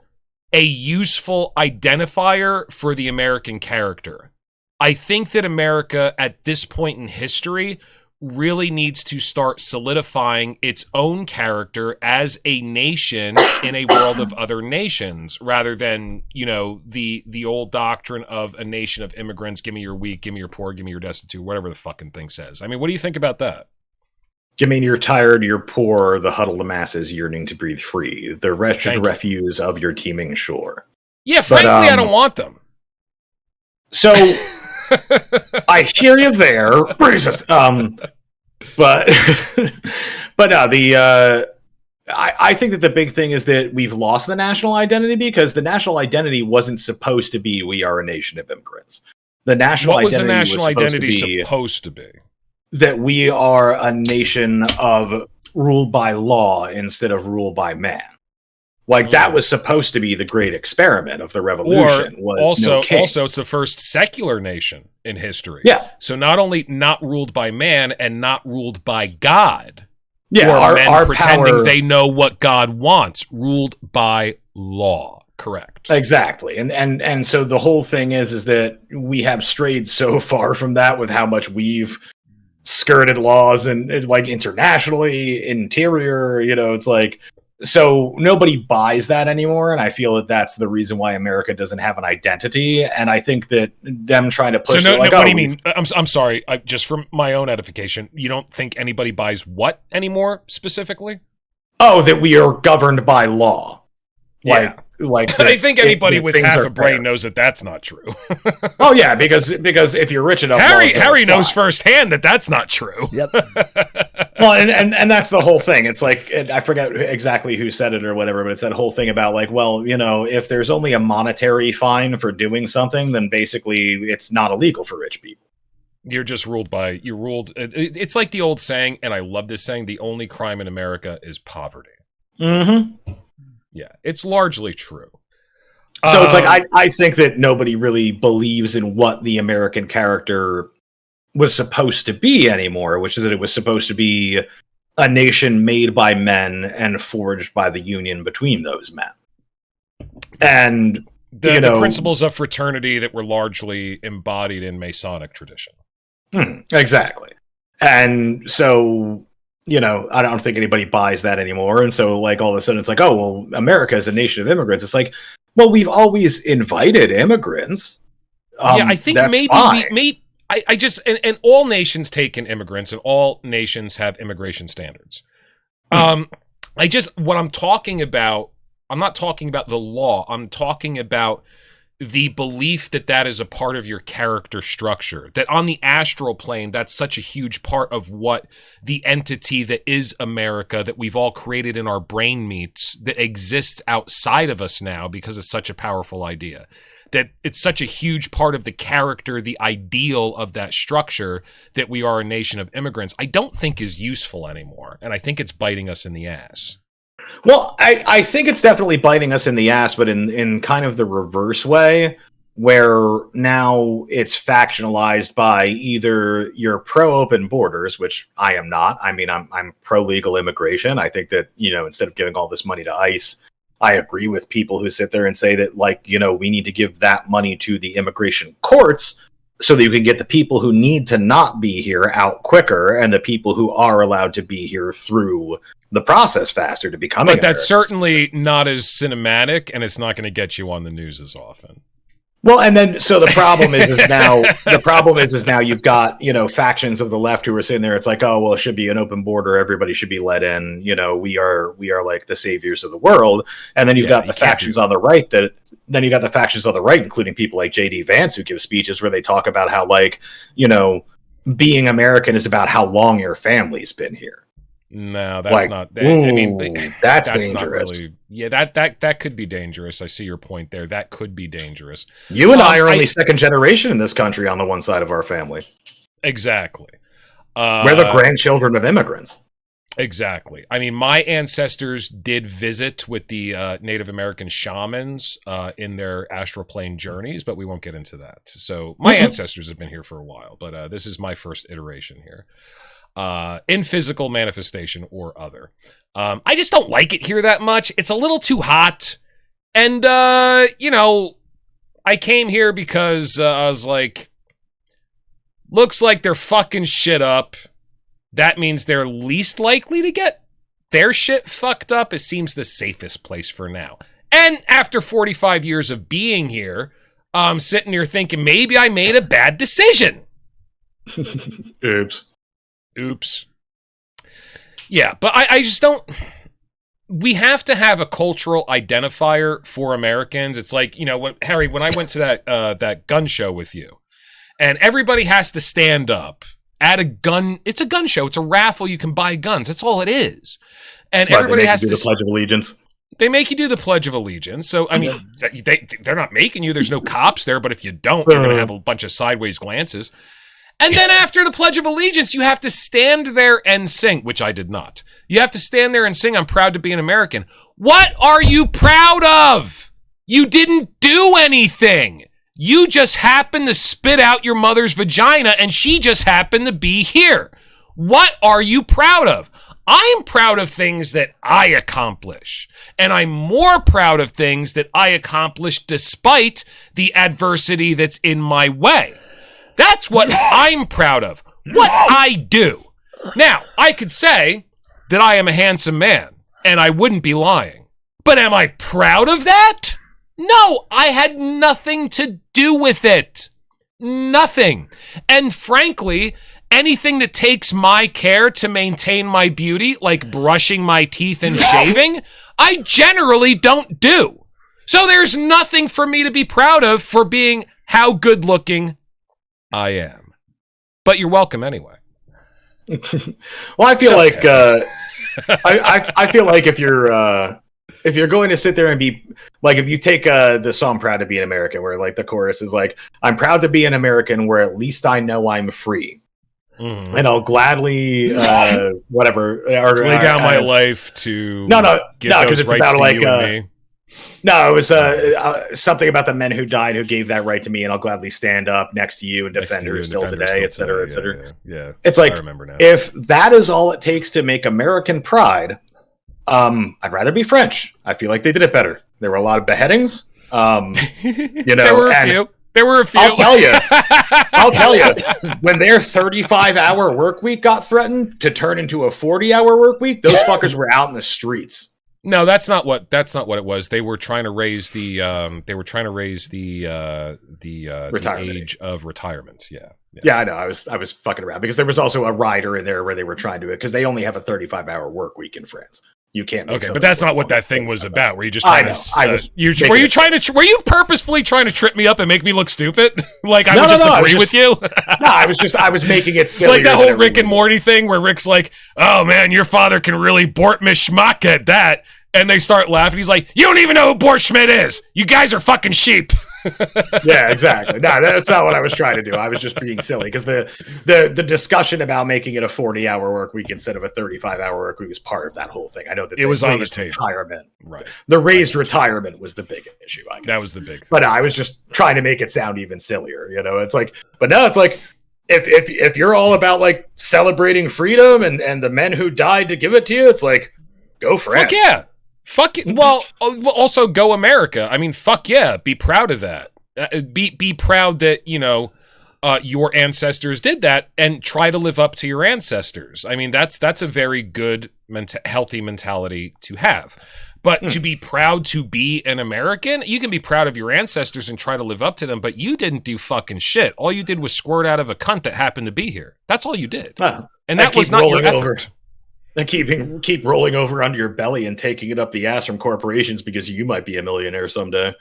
a useful identifier for the American character. I think that America, at this point in history, really needs to start solidifying its own character as a nation in a world of other nations, rather than, you know, the old doctrine of a nation of immigrants. Give me your weak, give me your poor, give me your destitute, whatever the fucking thing says. I mean, what do you think about that? I mean, you're tired, you're poor, the huddled masses yearning to breathe free, the wretched refuse of your teeming shore. Yeah, frankly, I don't want them. So, I hear you there, racist. I think that the big thing is that we've lost the national identity, because the national identity wasn't supposed to be "we are a nation of immigrants." The national what was identity the national was identity supposed to be? That we are a nation of ruled by law instead of ruled by man. Like, that was supposed to be the great experiment of the revolution. Also, it's the first secular nation in history. Yeah. So not only not ruled by man and not ruled by God. Yeah, or men pretending power... they know what God wants. Ruled by law. Correct. Exactly. And so the whole thing is that we have strayed so far from that with how much we've skirted laws and like internationally, interior, you know, it's like, so nobody buys that anymore. And I feel that that's the reason why America doesn't have an identity. And I think that them trying to push what do you mean? I'm sorry. Just for my own edification, you don't think anybody buys what anymore specifically? Oh, that we are governed by law. Like I think anybody with half a brain knows that that's not true. Oh yeah, because if you're rich enough, Harry knows firsthand that that's not true. Yep. Well, and that's the whole thing. It's like, I forget exactly who said it or whatever, but it's that whole thing about like, well, you know, if there's only a monetary fine for doing something, then basically it's not illegal for rich people. You're just you're ruled. It's like the old saying, and I love this saying, the only crime in America is poverty. Mm-hmm. Yeah, it's largely true. So it's like, I think that nobody really believes in what the American character was supposed to be anymore, which is that it was supposed to be a nation made by men and forged by the union between those men. And the principles of fraternity that were largely embodied in Masonic tradition. Exactly. And so, I don't think anybody buys that anymore. And so, like, all of a sudden it's like, oh, well, America is a nation of immigrants. It's like, well, we've always invited immigrants. Yeah, I think maybe I just, and all nations take in immigrants, and all nations have immigration standards. What I'm talking about, I'm not talking about the law. I'm talking about the belief that that is a part of your character structure, that on the astral plane, that's such a huge part of what the entity that is America, that we've all created in our brain meets, that exists outside of us now because it's such a powerful idea, that it's such a huge part of the character, the ideal of that structure, that we are a nation of immigrants, I don't think is useful anymore. And I think it's biting us in the ass. Well, I think it's definitely biting us in the ass, but in kind of the reverse way, where now it's factionalized by either you're pro-open borders, which I am not. I mean, I'm pro-legal immigration. I think that, instead of giving all this money to ICE, I agree with people who sit there and say that, like, we need to give that money to the immigration courts so that you can get the people who need to not be here out quicker and the people who are allowed to be here through the process faster to become. But that's certainly not as cinematic, and it's not going to get you on the news as often. Well, and then so the problem is now you've got factions of the left who are sitting there. It's like, oh well, it should be an open border. Everybody should be let in. We are like the saviors of the world. And then you've got the factions on the right including people like J.D. Vance, who give speeches where they talk about how, like, being American is about how long your family's been here. No, that's not. I mean, that's dangerous. Not really. Yeah, that could be dangerous. I see your point there. That could be dangerous. You and I are only second generation in this country on the one side of our family. Exactly. We're the grandchildren of immigrants. Exactly. I mean, my ancestors did visit with the Native American shamans in their astral plane journeys, but we won't get into that. So my ancestors have been here for a while, but this is my first iteration here. In physical manifestation or other. I just don't like it here that much. It's a little too hot. And, I came here because I was like, looks like they're fucking shit up. That means they're least likely to get their shit fucked up. It seems the safest place for now. And after 45 years of being here, I'm sitting here thinking maybe I made a bad decision. Oops. Yeah, but I just don't. We have to have a cultural identifier for Americans. It's like, when I went to that gun show with you, and everybody has to stand up at a gun. It's a gun show. It's a raffle. You can buy guns. That's all it is. And everybody has to do the Pledge of Allegiance. They make you do the Pledge of Allegiance. So, I mean, they're not making you. There's no cops there, but if you don't, you're going to have a bunch of sideways glances. And then after the Pledge of Allegiance, you have to stand there and sing, which I did not. You have to stand there and sing, I'm proud to be an American. What are you proud of? You didn't do anything. You just happened to spit out your mother's vagina, and she just happened to be here. What are you proud of? I'm proud of things that I accomplish, and I'm more proud of things that I accomplish despite the adversity that's in my way. That's what I'm proud of. What I do. Now, I could say that I am a handsome man, and I wouldn't be lying. But am I proud of that? No, I had nothing to do with it. Nothing. And frankly, anything that takes my care to maintain my beauty, like brushing my teeth and shaving, I generally don't do. So there's nothing for me to be proud of for being how good looking I am. But you're welcome anyway. Well, I feel like I feel like if you're if you're going to sit there and be like, if you take the song "Proud to Be an American," where like the chorus is like, "I'm proud to be an American, where at least I know I'm free, and I'll gladly whatever or lay down my life to give because those it's rights about to like you and me." No, it was something about the men who died who gave that right to me, and I'll gladly stand up next to you and defend her still today, et cetera, et cetera. Yeah, it's like, I remember now. If that is all it takes to make American pride, I'd rather be French. I feel like they did it better. There were a lot of beheadings. There were a few. There were a few. I'll tell you, when their 35-hour work week got threatened to turn into a 40-hour work week, those fuckers were out in the streets. No, that's not what it was. They were trying to raise the age of retirement. Yeah, I know. I was fucking around because there was also a rider in there where they were trying to, because they only have a 35-hour work week in France. You can't make but that's not what that thing was about. Were you just trying were you purposefully trying to trip me up and make me look stupid? Like I would just agree with you? No, I was making it silly. Like that whole Rick and Morty thing where Rick's like, "Oh man, your father can really Bort Mishmak at that." And they start laughing. He's like, "You don't even know who Bort Schmidt is. You guys are fucking sheep." Yeah, exactly. No, that's not what I was trying to do. I was just being silly because the discussion about making it a 40-hour work week instead of a 35-hour work week is part of that whole thing. I know that it was on the table. Retirement, right? The raised retirement was the big issue. That was the big thing. But I was just trying to make it sound even sillier. It's like, but now it's like, if you're all about like celebrating freedom and the men who died to give it to you, it's like, go France. Fuck yeah. Fuck it. Well, also go America. I mean, fuck yeah. Be proud of that. Be proud that, your ancestors did that and try to live up to your ancestors. I mean, that's a very good, healthy mentality to have. But to be proud to be an American, you can be proud of your ancestors and try to live up to them, but you didn't do fucking shit. All you did was squirt out of a cunt that happened to be here. That's all you did. And that was not your effort. And keep rolling over onto your belly and taking it up the ass from corporations because you might be a millionaire someday.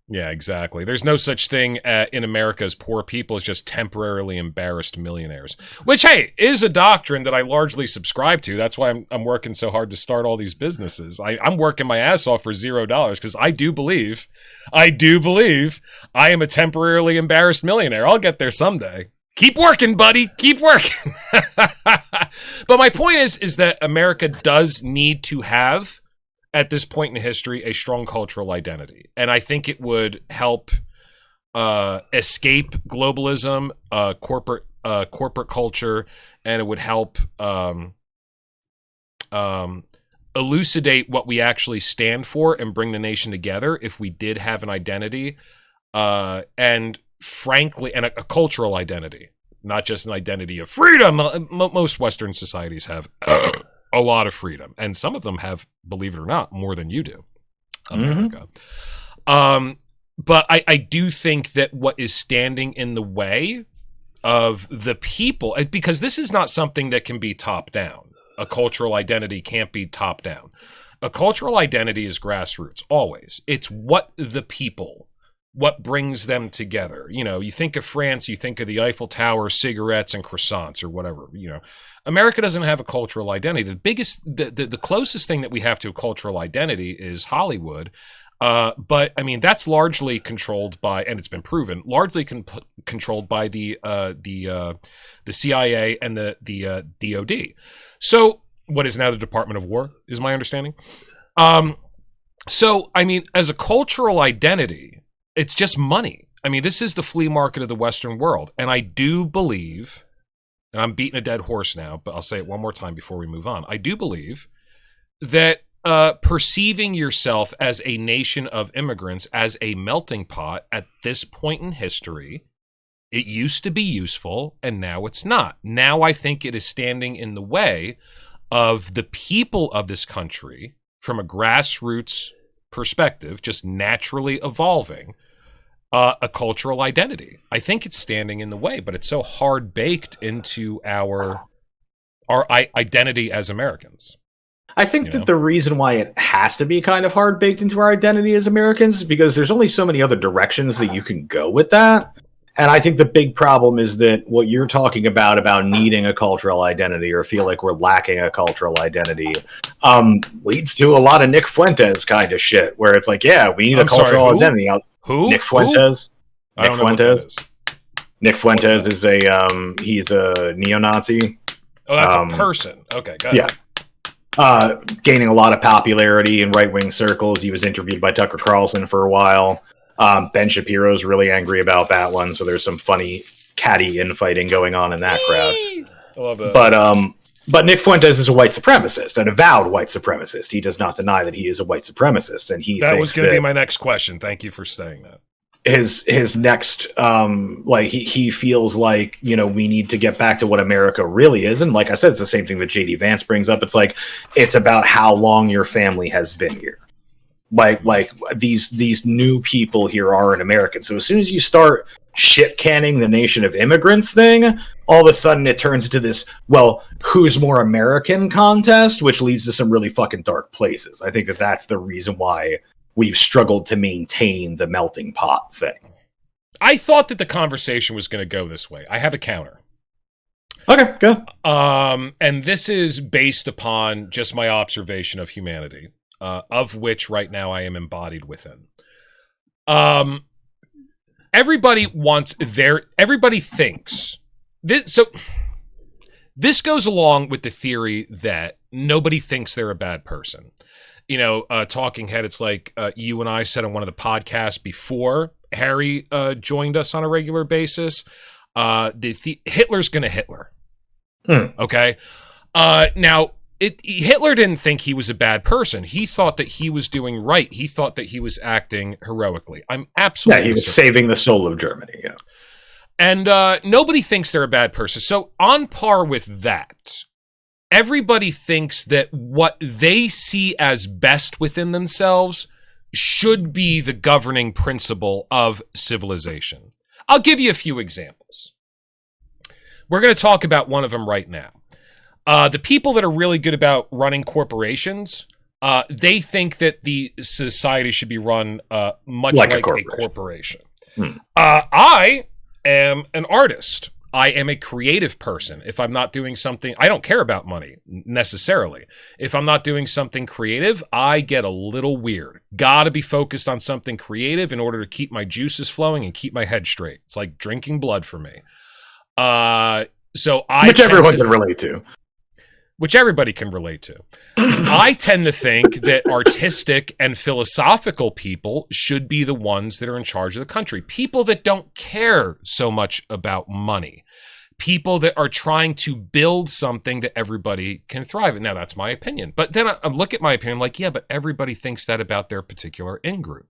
Yeah, exactly. There's no such thing in America as poor people. It's just temporarily embarrassed millionaires. Which, hey, is a doctrine that I largely subscribe to. That's why I'm working so hard to start all these businesses. I'm working my ass off for $0 because I do believe I am a temporarily embarrassed millionaire. I'll get there someday. Keep working, buddy. Keep working. But my point is that America does need to have, at this point in history, a strong cultural identity. And I think it would help escape globalism, corporate culture, and it would help elucidate what we actually stand for and bring the nation together if we did have an identity. And frankly, and a cultural identity, not just an identity of freedom. Most Western societies have a lot of freedom, and some of them have, believe it or not, more than you do, America. But I do think that what is standing in the way of the people, because this is not something that can be top down. A cultural identity can't be top down. A cultural identity is grassroots, always. It's what brings them together. You think of France, you think of the Eiffel Tower, cigarettes, and croissants, or whatever. America doesn't have a cultural identity. The closest thing that we have to a cultural identity is Hollywood. But I mean, that's largely controlled by, and it's been proven, largely controlled by the CIA and the DOD. So what is now the Department of War, is my understanding. So I mean, as a cultural identity, it's just money. I mean, this is the flea market of the Western world. And I do believe, and I'm beating a dead horse now, but I'll say it one more time before we move on. I do believe that perceiving yourself as a nation of immigrants, as a melting pot at this point in history, it used to be useful, and now it's not. Now I think it is standing in the way of the people of this country, from a grassroots perspective, just naturally evolving a cultural identity. I think it's standing in the way, but it's so hard baked into our identity as Americans. I think that the reason why it has to be kind of hard baked into our identity as Americans is because there's only so many other directions that you can go with that. And I think the big problem is that what you're talking about needing a cultural identity or feel like we're lacking a cultural identity, leads to a lot of Nick Fuentes kind of shit, where it's like, yeah, we need a cultural identity. Who? Nick Fuentes. I don't know what that is. Nick Fuentes is he's a neo-Nazi. Oh, that's a person. Okay, got it. Gaining a lot of popularity in right-wing circles. He was interviewed by Tucker Carlson for a while. Ben Shapiro's really angry about that one, so there's some funny catty infighting going on in that crowd. I love that. But Nick Fuentes is a white supremacist, an avowed white supremacist. He does not deny that he is a white supremacist, and that was going to be my next question. Thank you for saying that. His next he feels like, you know, we need to get back to what America really is, and like I said, it's the same thing that JD Vance brings up. It's like, it's about how long your family has been here. Like these new people here aren't American. So as soon as you start shit canning the nation of immigrants thing, all of a sudden it turns into this, well, who's more American contest, which leads to some really fucking dark places. I think that's the reason why we've struggled to maintain the melting pot thing. I thought that the conversation was going to go this way. I have a counter. Okay, good. And this is based upon just my observation of humanity. Of which right now I am embodied within. Everybody thinks this. So this goes along with the theory that nobody thinks they're a bad person. You know, Talking Head, it's like you and I said on one of the podcasts before Harry joined us on a regular basis. Hitler's gonna Hitler. Okay. Now, Hitler didn't think he was a bad person. He thought that he was doing right. He thought that he was acting heroically. I'm absolutely he was saving the soul of Germany. Yeah, and nobody thinks they're a bad person. So on par with that, everybody thinks that what they see as best within themselves should be the governing principle of civilization. I'll give you a few examples. We're going to talk about one of them right now. The people that are really good about running corporations, they think that the society should be run much like a corporation. I am an artist. I am a creative person. If I'm not doing something, I don't care about money necessarily. If I'm not doing something creative, I get a little weird. Gotta be focused on something creative in order to keep my juices flowing and keep my head straight. It's like drinking blood for me. Which everyone can relate to. Which everybody can relate to. I tend to think that artistic and philosophical people should be the ones that are in charge of the country. People that don't care so much about money. People that are trying to build something that everybody can thrive in. Now, that's my opinion. But then I look at my opinion like, yeah, but everybody thinks that about their particular in-group.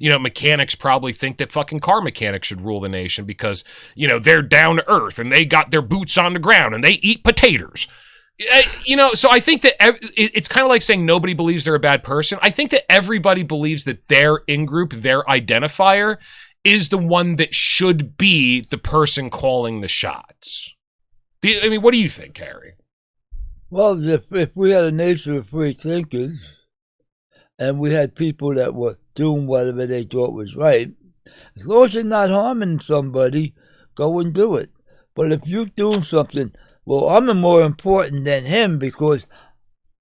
You know, mechanics probably think that fucking car mechanics should rule the nation because, you know, they're down to earth and they got their boots on the ground and they eat potatoes. You know, so I think that it's kind of like saying nobody believes they're a bad person. I think that everybody believes that their in-group, their identifier, is the one that should be the person calling the shots. I mean, what do you think, Harry? Well, if we had a nation of free thinkers and we had people that were doing whatever they thought was right, as long as you're not harming somebody, go and do it. But if you're doing something, well, I'm more important than him because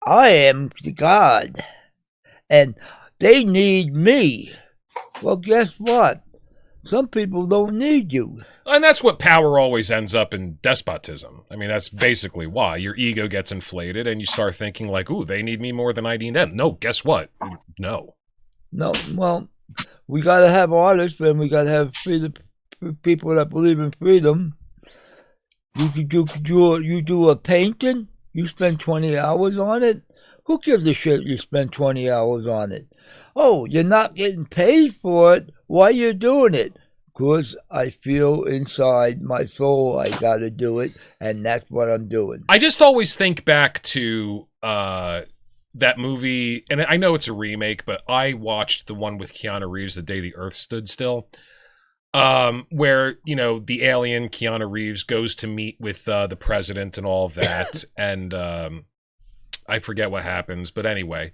I am God, and they need me. Well, guess what? Some people don't need you. And that's what power always ends up in despotism. I mean, that's basically why. Your ego gets inflated, and you start thinking like, ooh, they need me more than I need them. No, guess what? No. No, well, we got to have artists, and we got to have people that believe in freedom. You do a painting, you spend 20 hours on it. Who gives a shit you spend 20 hours on it? Oh, you're not getting paid for it. Why you doing it? Because I feel inside my soul I got to do it, and that's what I'm doing. I just always think back to that movie, and I know it's a remake, but I watched the one with Keanu Reeves, The Day the Earth Stood Still. Where, you know, the alien Keanu Reeves goes to meet with the president and all of that. And I forget what happens. But anyway,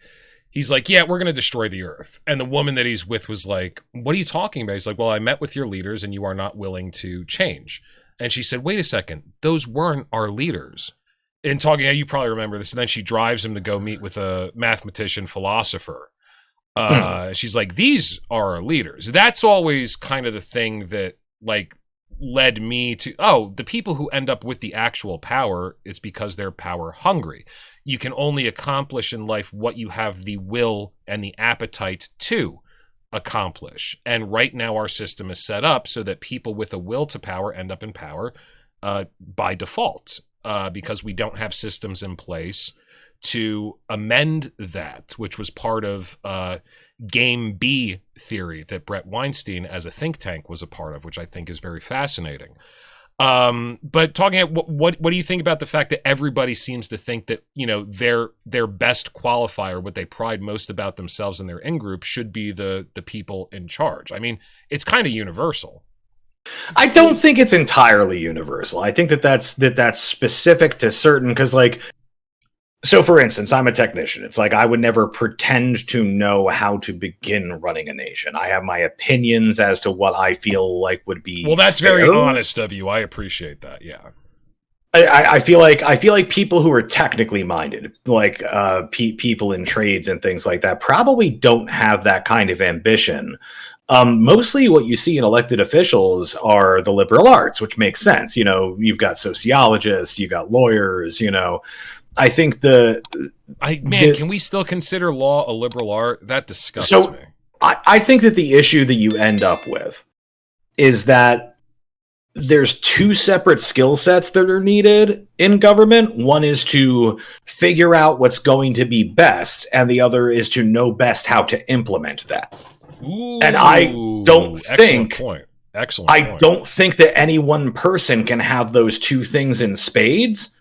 he's like, yeah, we're going to destroy the Earth. And the woman that he's with was like, what are you talking about? He's like, well, I met with your leaders and you are not willing to change. And she said, wait a second, those weren't our leaders. And talking, you probably remember this. And then she drives him to go meet with a mathematician philosopher. She's like, these are our leaders. That's always kind of the thing that like led me to, the people who end up with the actual power, it's because they're power hungry. You can only accomplish in life what you have the will and the appetite to accomplish. And right now our system is set up so that people with a will to power end up in power by default, because we don't have systems in place to amend that, which was part of Game B theory that Brett Weinstein as a think tank was a part of, which I think is very fascinating. But talking about what do you think about the fact that everybody seems to think that, you know, their best qualifier, what they pride most about themselves and their in-group should be the people in charge? I mean, it's kind of universal. I don't think it's entirely universal. I think that's specific to certain, because like, so for instance, I'm a technician. It's like I would never pretend to know how to begin running a nation. I have my opinions as to what I feel like would be well, that's fair. very honest of you. I appreciate that. Yeah. I feel like people who are technically minded, like people in trades and things like that, probably don't have that kind of ambition. Mostly what you see in elected officials are the liberal arts, which makes sense. You know, you've got sociologists, you got lawyers, you know. I think can we still consider law a liberal art? That disgusts me. I think that the issue that you end up with is that there's two separate skill sets that are needed in government. One is to figure out what's going to be best, and the other is to know best how to implement that. Ooh, and I don't think Excellent point. don't think that any one person can have those two things in spades.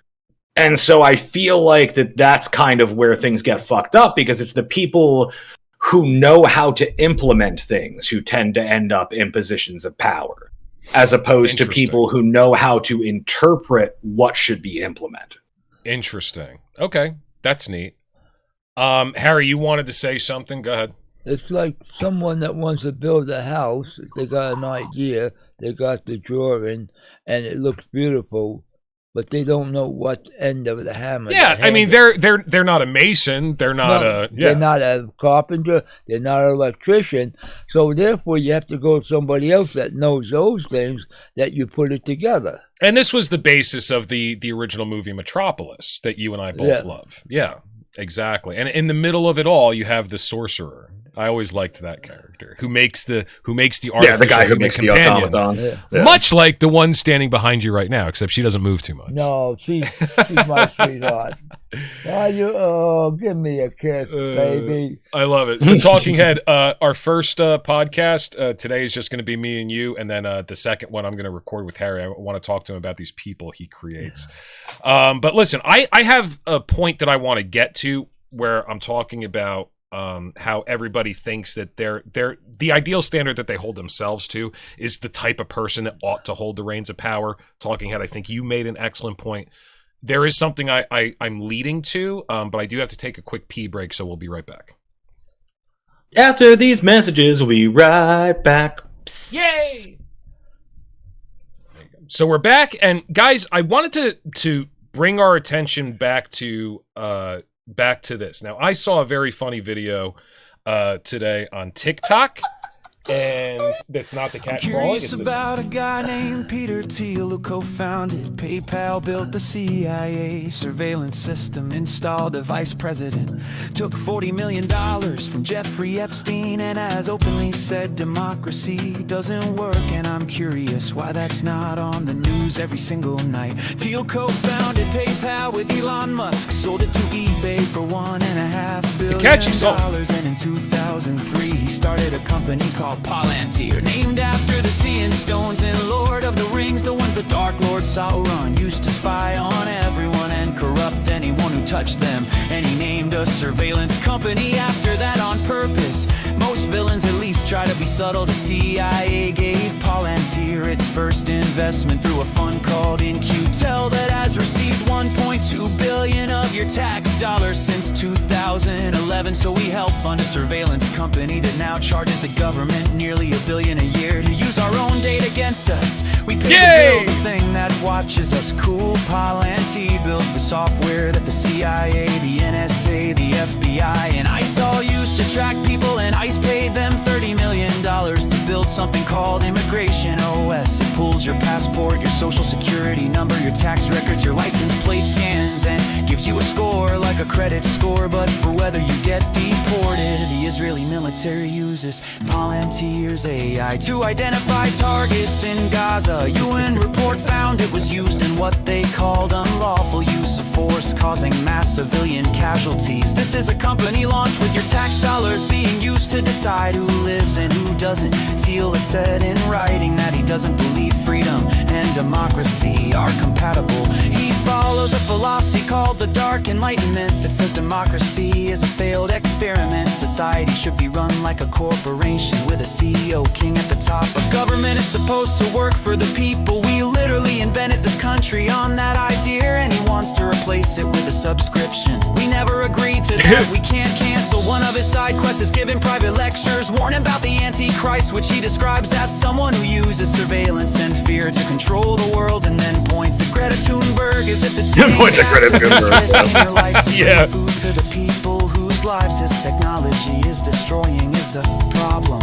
And so I feel like that's kind of where things get fucked up, because it's the people who know how to implement things who tend to end up in positions of power, as opposed to people who know how to interpret what should be implemented. Interesting. Okay, that's neat. Harry, you wanted to say something? Go ahead. It's like someone that wants to build a house. They got an idea, they got the drawing, and it looks beautiful, but they don't know what end of the hammer. Yeah, I mean, they're not a mason. They're not They're not a carpenter. They're not an electrician. So therefore, you have to go to somebody else that knows those things, that you put it together. And this was the basis of the original movie Metropolis that you and I both love. Yeah, exactly. And in the middle of it all, you have the sorcerer. I always liked that character who makes the artificial the guy who makes companion, the automaton. much like the one standing behind you right now, except she doesn't move too much. No, she's my sweetheart. Give me a kiss, baby. I love it. So, Talking Head, our first podcast today is just going to be me and you, and then the second one I'm going to record with Harry. I want to talk to him about these people he creates. But listen, I have a point that I want to get to where I'm talking about how everybody thinks that the ideal standard that they hold themselves to is the type of person that ought to hold the reins of power. Talking Head, I think you made an excellent point. There is something I'm leading to, but I do have to take a quick pee break, so we'll be right back. After these messages, we'll be right back. Psst. Yay! So we're back, and guys, I wanted to bring our attention back to this. Now, I saw a very funny video today on TikTok, and that's not the cat crawling. Curious about a guy named Peter Thiel who co-founded PayPal, built the CIA surveillance system, installed a vice president, took $40 million from Jeffrey Epstein, and has openly said democracy doesn't work. And I'm curious why that's not on the news every single night. Thiel co-founded PayPal with Elon Musk, sold it to eBay for $1.5 billion. It's a catchy song. And in 2003 he started a company called Palantir, named after the Seeing Stones in Lord of the Rings, the ones the Dark Lord Sauron used to spy on everyone and corrupt anyone who touched them. And he named a surveillance company after that on purpose. Most villains at least try to be subtle. The CIA gave Palantir its first investment through a fund called In-Q-Tel that has received $1.2 billion of your tax dollars since 2011. 9/11, so we helped fund a surveillance company that now charges the government nearly $1 billion a year to use our own data against us. We pay to build the thing that watches us. Cool Palantir builds the software that the CIA, the NSA, the FBI, and ICE all use to track people, and ICE paid them $30 million to build something called Immigration OS. It pulls your passport, your social security number, your tax records, your license plate scans, and gives you a score like a credit score, but for whether you get deported. The Israeli military uses Palantir's AI to identify targets in Gaza. A UN report found it was used in what they called unlawful use of force, causing mass civilian casualties. This is a company launched with your tax dollars being used to decide who lives and who doesn't. Thiel has said in writing that he doesn't believe freedom and democracy are compatible. He follows a philosophy called the Dark Enlightenment that says democracy is a failed experiment. Society should be run like a corporation with a CEO king at the top. A government is supposed to work for the people. We literally invented this country on that idea, and he wants to replace it with a subscription. We never agreed to that. We can't cancel one of his side quests is giving private lectures, warning about the Antichrist, which he describes as someone who uses surveillance and fear to control the world, and then points at Greta Thunberg as if the Points at Greta Thunberg. Yeah. Food to the people whose lives his technology is destroying is the problem.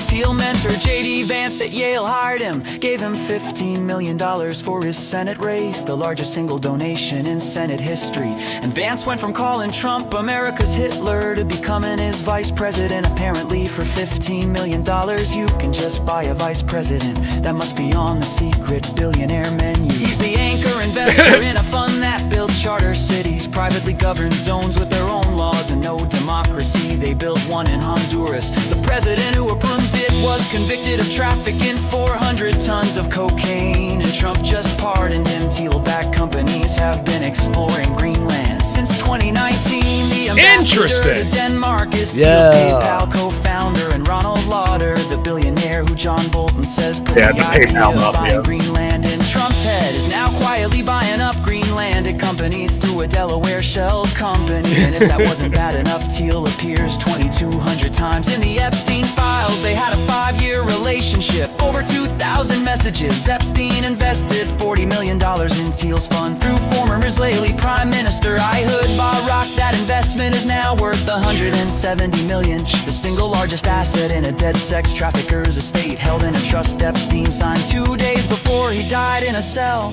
Thiel mentor J.D. Vance at Yale hired him, gave him $15 million for his Senate race, the largest single donation in Senate history. And Vance went from calling Trump America's Hitler to becoming his vice president. Apparently for $15 million you can just buy a vice president. That must be on the secret billionaire menu. He's the anchor investor in a fund that builds charter cities, privately governed zones with their own laws and no democracy. They built one in Honduras. The president who approved it was convicted of trafficking 400 tons of cocaine, and Trump just pardoned him. Thiel-backed companies have been exploring Greenland since 2019. The ambassador to Denmark is Thiel's PayPal co-founder, and Ronald Lauder, the billionaire who John Bolton says put the idea of buying Greenland in Trump's head, is now quietly buying up Greenlandic companies through a Delaware shell company. And if that wasn't bad enough, Thiel appears 2,200 times in the Epstein files. They had a 5-year relationship, over 2,000 messages. Epstein invested $40 million in Thiel's fund through former Israeli Prime Minister Ehud Barak. That investment is now worth $170 million. The single largest asset in a dead sex trafficker's estate, held in a trust Epstein signed 2 days before he died in a cell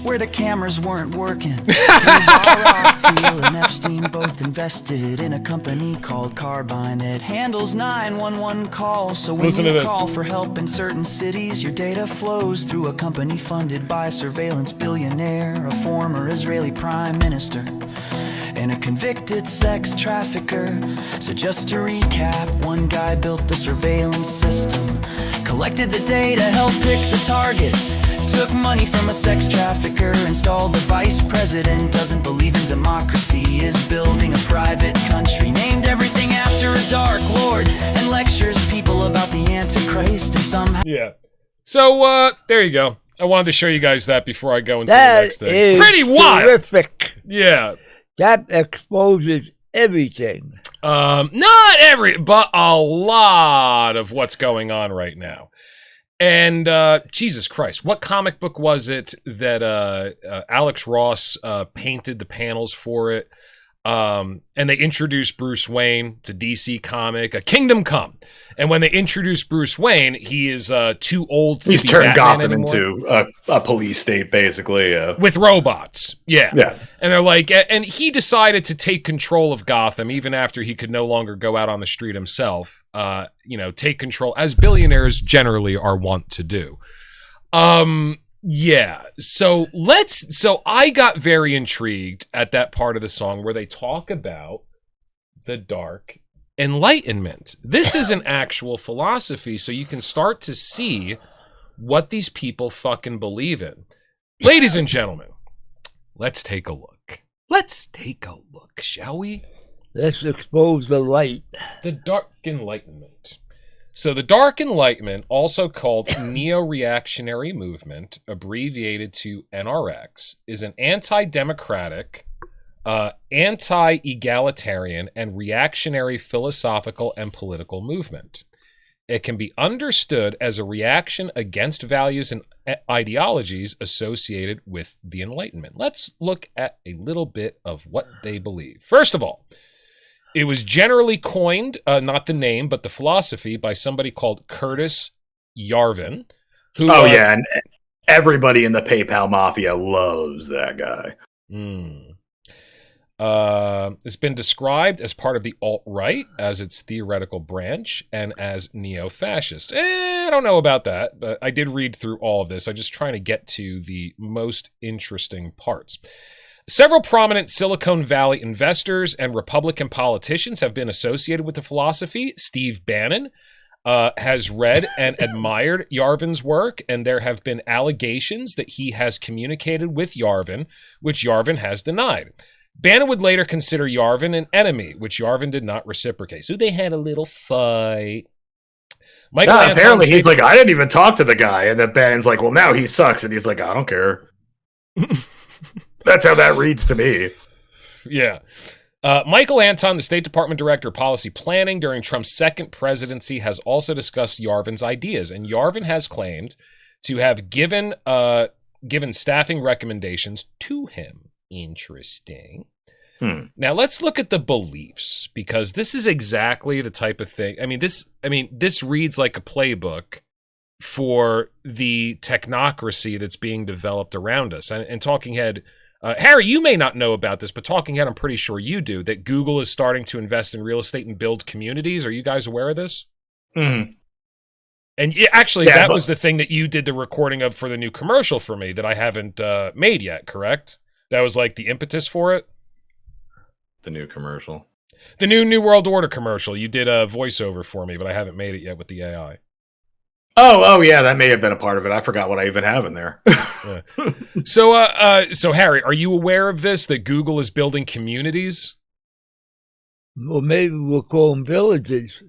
where the cameras weren't working. Barak, Thiel, and Epstein both invested in a company called Carbine that handles 911 calls. So when you call for help in certain cities, your data flows through a company funded by a surveillance billionaire, a former Israeli prime minister, and a convicted sex trafficker. So just to recap, one guy built the surveillance system, collected the data, helped pick the targets, took money from a sex trafficker, installed the vice president, doesn't believe in democracy, is building a private country, named everything after a dark lord, and lectures people about the Antichrist and somehow... Yeah. So, there you go. I wanted to show you guys that before I go into the next thing. Is pretty wild! Terrific. Yeah. That exposes everything. Not every, but a lot of what's going on right now. And, Jesus Christ, what comic book was it that, Alex Ross, painted the panels for it? And they introduced Bruce Wayne to DC comic, A Kingdom Come. And when they introduced Bruce Wayne, he is, too old to be turned Batman Gotham anymore. into a police state, basically. With robots. Yeah. Yeah. And they're like, and he decided to take control of Gotham even after he could no longer go out on the street himself. Take control, as billionaires generally are wont to do. Yeah. So I got very intrigued at that part of the song where they talk about the Dark Enlightenment. This is an actual philosophy, so you can start to see what these people fucking believe in. Ladies and gentlemen, let's take a look. Let's take a look, shall we? Let's expose the light. The Dark Enlightenment. So the Dark Enlightenment, also called Neo-Reactionary Movement, abbreviated to NRX, is an anti-democratic, anti-egalitarian and reactionary philosophical and political movement. It can be understood as a reaction against values and ideologies associated with the Enlightenment. Let's look at a little bit of what they believe. First of all, it was generally coined, not the name, but the philosophy, by somebody called Curtis Yarvin. Who, and everybody in the PayPal mafia loves that guy. It's been described as part of the alt-right, as its theoretical branch, and as neo-fascist. I don't know about that, but I did read through all of this. I'm just trying to get to the most interesting parts. Several prominent Silicon Valley investors and Republican politicians have been associated with the philosophy. Steve Bannon has read and admired Yarvin's work, and there have been allegations that he has communicated with Yarvin, which Yarvin has denied. Bannon would later consider Yarvin an enemy, which Yarvin did not reciprocate. So they had a little fight. Apparently he's like, I didn't even talk to the guy. And then Bannon's like, well, now he sucks. And he's like, I don't care. That's how that reads to me. Yeah. Michael Anton, the State Department Director of Policy Planning during Trump's second presidency, has also discussed Yarvin's ideas. And Yarvin has claimed to have given staffing recommendations to him. Interesting. Now let's look at the beliefs, because this is exactly the type of thing. This reads like a playbook for the technocracy that's being developed around us. And Talking Head, Harry, you may not know about this, but Talking Head, I'm pretty sure you do, that Google is starting to invest in real estate and build communities. Are you guys aware of this? Mm-hmm. And that was the thing that you did the recording of for the new commercial for me that I haven't made yet, correct? That was like the impetus for it? The new commercial. The New World Order commercial. You did a voiceover for me, but I haven't made it yet with the AI. Oh yeah, that may have been a part of it. I forgot what I even have in there. Yeah. So Harry, are you aware of this, that Google is building communities? Well, maybe we'll call them villages.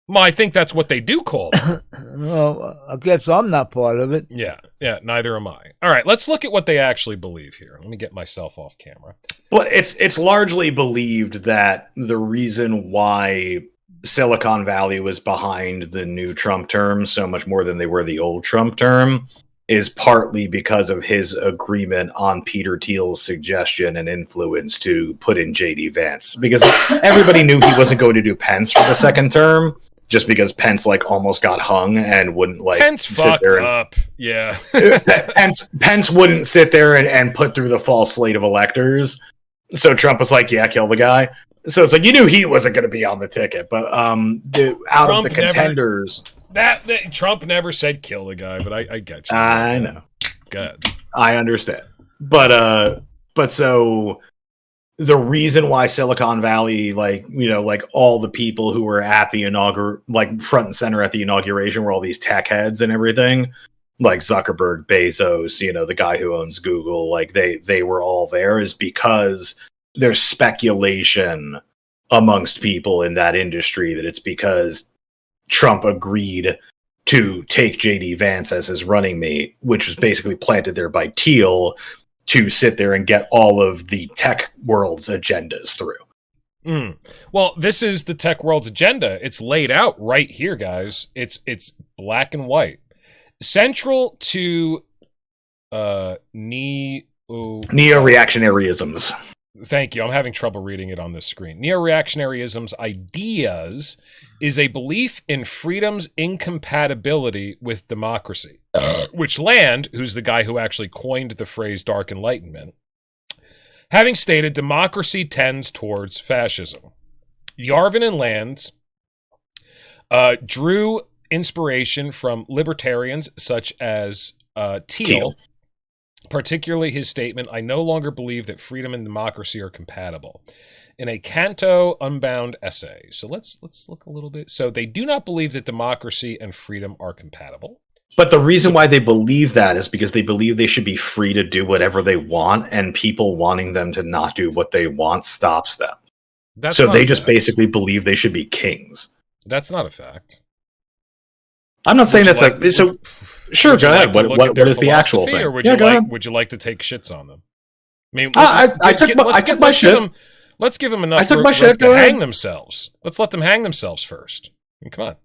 Well, I think that's what they do call them. Well, I guess I'm not part of it. Yeah, neither am I. All right, let's look at what they actually believe here. Let me get myself off camera. Well, it's largely believed that the reason why Silicon Valley was behind the new Trump term so much more than they were the old Trump term is partly because of his agreement on Peter Thiel's suggestion and influence to put in J.D. Vance. Because everybody knew he wasn't going to do Pence for the second term, just because Pence almost got hung and wouldn't Pence sit fucked there up. Yeah. Pence wouldn't sit there and put through the false slate of electors. So Trump was like, yeah, kill the guy. So it's like, you knew he wasn't going to be on the ticket, but out of the contenders, that Trump never said kill the guy, but I get you. I know. Good. I understand, but so the reason why Silicon Valley, all the people who were at the front and center at the inauguration were all these tech heads and everything, like Zuckerberg, Bezos, the guy who owns Google, they were all there, is because there's speculation amongst people in that industry that it's because Trump agreed to take J.D. Vance as his running mate, which was basically planted there by Thiel to sit there and get all of the tech world's agendas through. Well, this is the tech world's agenda. It's laid out right here, guys. It's black and white. Central to neo-reactionaryisms. Thank you. I'm having trouble reading it on this screen. Neo-reactionaryism's ideas is a belief in freedom's incompatibility with democracy, which Land, who's the guy who actually coined the phrase Dark Enlightenment, having stated democracy tends towards fascism. Yarvin and Land drew inspiration from libertarians such as Thiel. Particularly his statement, I no longer believe that freedom and democracy are compatible, in a Canto Unbound essay. So let's look a little bit. So they do not believe that democracy and freedom are compatible. But the reason why they believe that is because they believe they should be free to do whatever they want, and people wanting them to not do what they want stops them. So they just basically believe they should be kings. That's not a fact. I'm not saying that's sure, go ahead. What is the actual thing? Or would you like to take shits on them? I mean, I took my shit. Let's give them enough I took rope my shit, to go hang ahead. themselves. Let's let them hang themselves first. I mean, come on.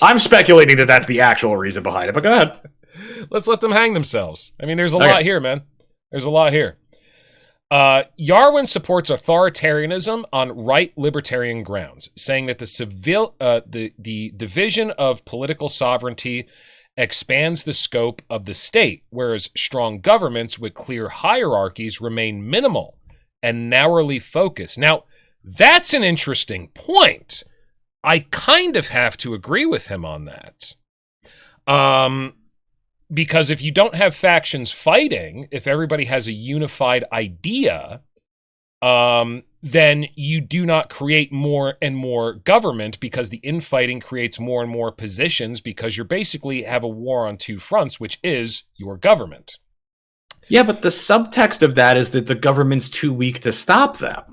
I'm speculating that that's the actual reason behind it, but go ahead. Let's let them hang themselves. I mean, there's a Okay. lot here, man. There's a lot here. Yarwin supports authoritarianism on right libertarian grounds, saying that the division of political sovereignty expands the scope of the state, whereas strong governments with clear hierarchies remain minimal and narrowly focused. Now, that's an interesting point. I kind of have to agree with him on that. Because if you don't have factions fighting, if everybody has a unified idea, then you do not create more and more government, because the infighting creates more and more positions, because you basically have a war on two fronts, which is your government. Yeah, but the subtext of that is that the government's too weak to stop them.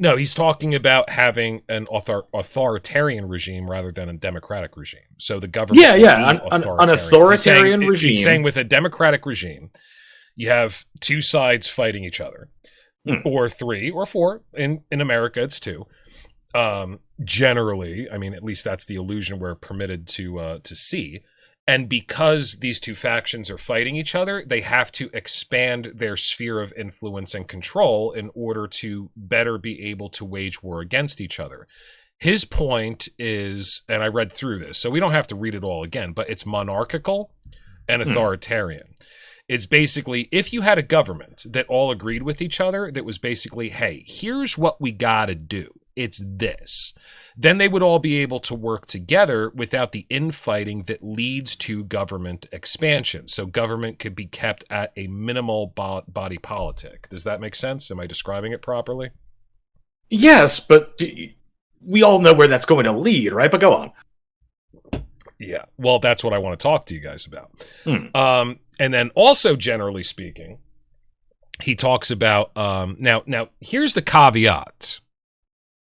No, he's talking about having an authoritarian regime rather than a democratic regime. So the government, an authoritarian regime. He's saying with a democratic regime, you have two sides fighting each other, or three or four. In America, it's two. Generally, I mean, at least that's the illusion we're permitted to see. And because these two factions are fighting each other, they have to expand their sphere of influence and control in order to better be able to wage war against each other. His point is, and I read through this, so we don't have to read it all again, but it's monarchical and authoritarian. It's basically, if you had a government that all agreed with each other, that was basically, hey, here's what we gotta do. It's this. Then they would all be able to work together without the infighting that leads to government expansion. So government could be kept at a minimal body politic. Does that make sense? Am I describing it properly? Yes, but we all know where that's going to lead, right? But go on. Yeah, well, that's what I want to talk to you guys about. And then also, generally speaking, he talks about, now here's the caveat.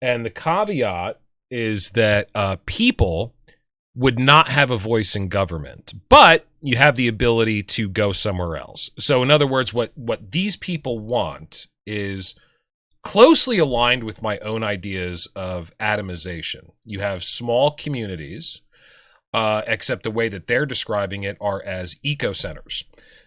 And the caveat is that people would not have a voice in government, but you have the ability to go somewhere else. So in other words, what these people want is closely aligned with my own ideas of atomization. You have small communities, except the way that they're describing it are as eco-centers,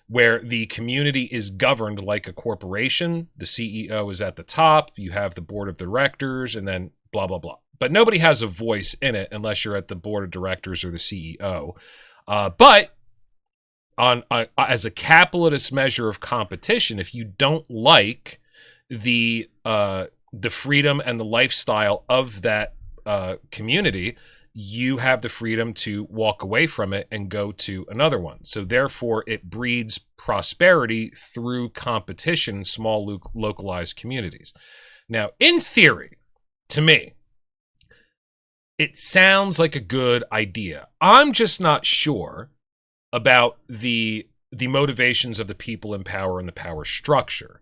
where the community is governed like a corporation. The CEO is at the top. You have the board of directors, and then blah, blah, blah. But nobody has a voice in it unless you're at the board of directors or the CEO. But as a capitalist measure of competition, if you don't like the freedom and the lifestyle of that community, you have the freedom to walk away from it and go to another one. So therefore, it breeds prosperity through competition in small localized communities. Now, in theory, to me, it sounds like a good idea. I'm just not sure about the motivations of the people in power and the power structure.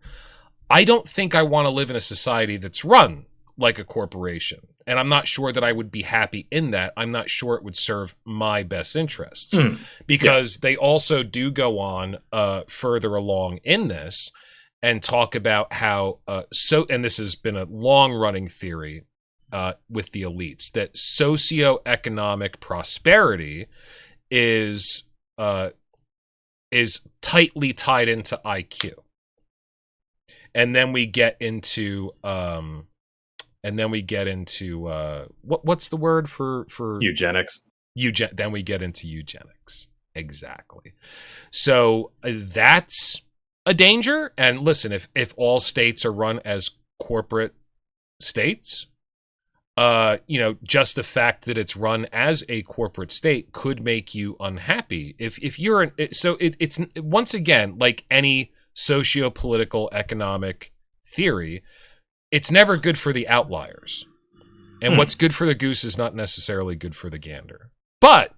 I don't think I want to live in a society that's run like a corporation. And I'm not sure that I would be happy in that. I'm not sure it would serve my best interests. Because they also do go on further along in this and talk about how, and this has been a long-running theory with the elites, that socioeconomic prosperity is tightly tied into IQ. And then we get into what's the word for eugenics? Then we get into eugenics. Exactly. So that's a danger. And listen, if all states are run as corporate states, just the fact that it's run as a corporate state could make you unhappy. If you're it's once again, like any socio-political economic theory, it's never good for the outliers. And what's good for the goose is not necessarily good for the gander. But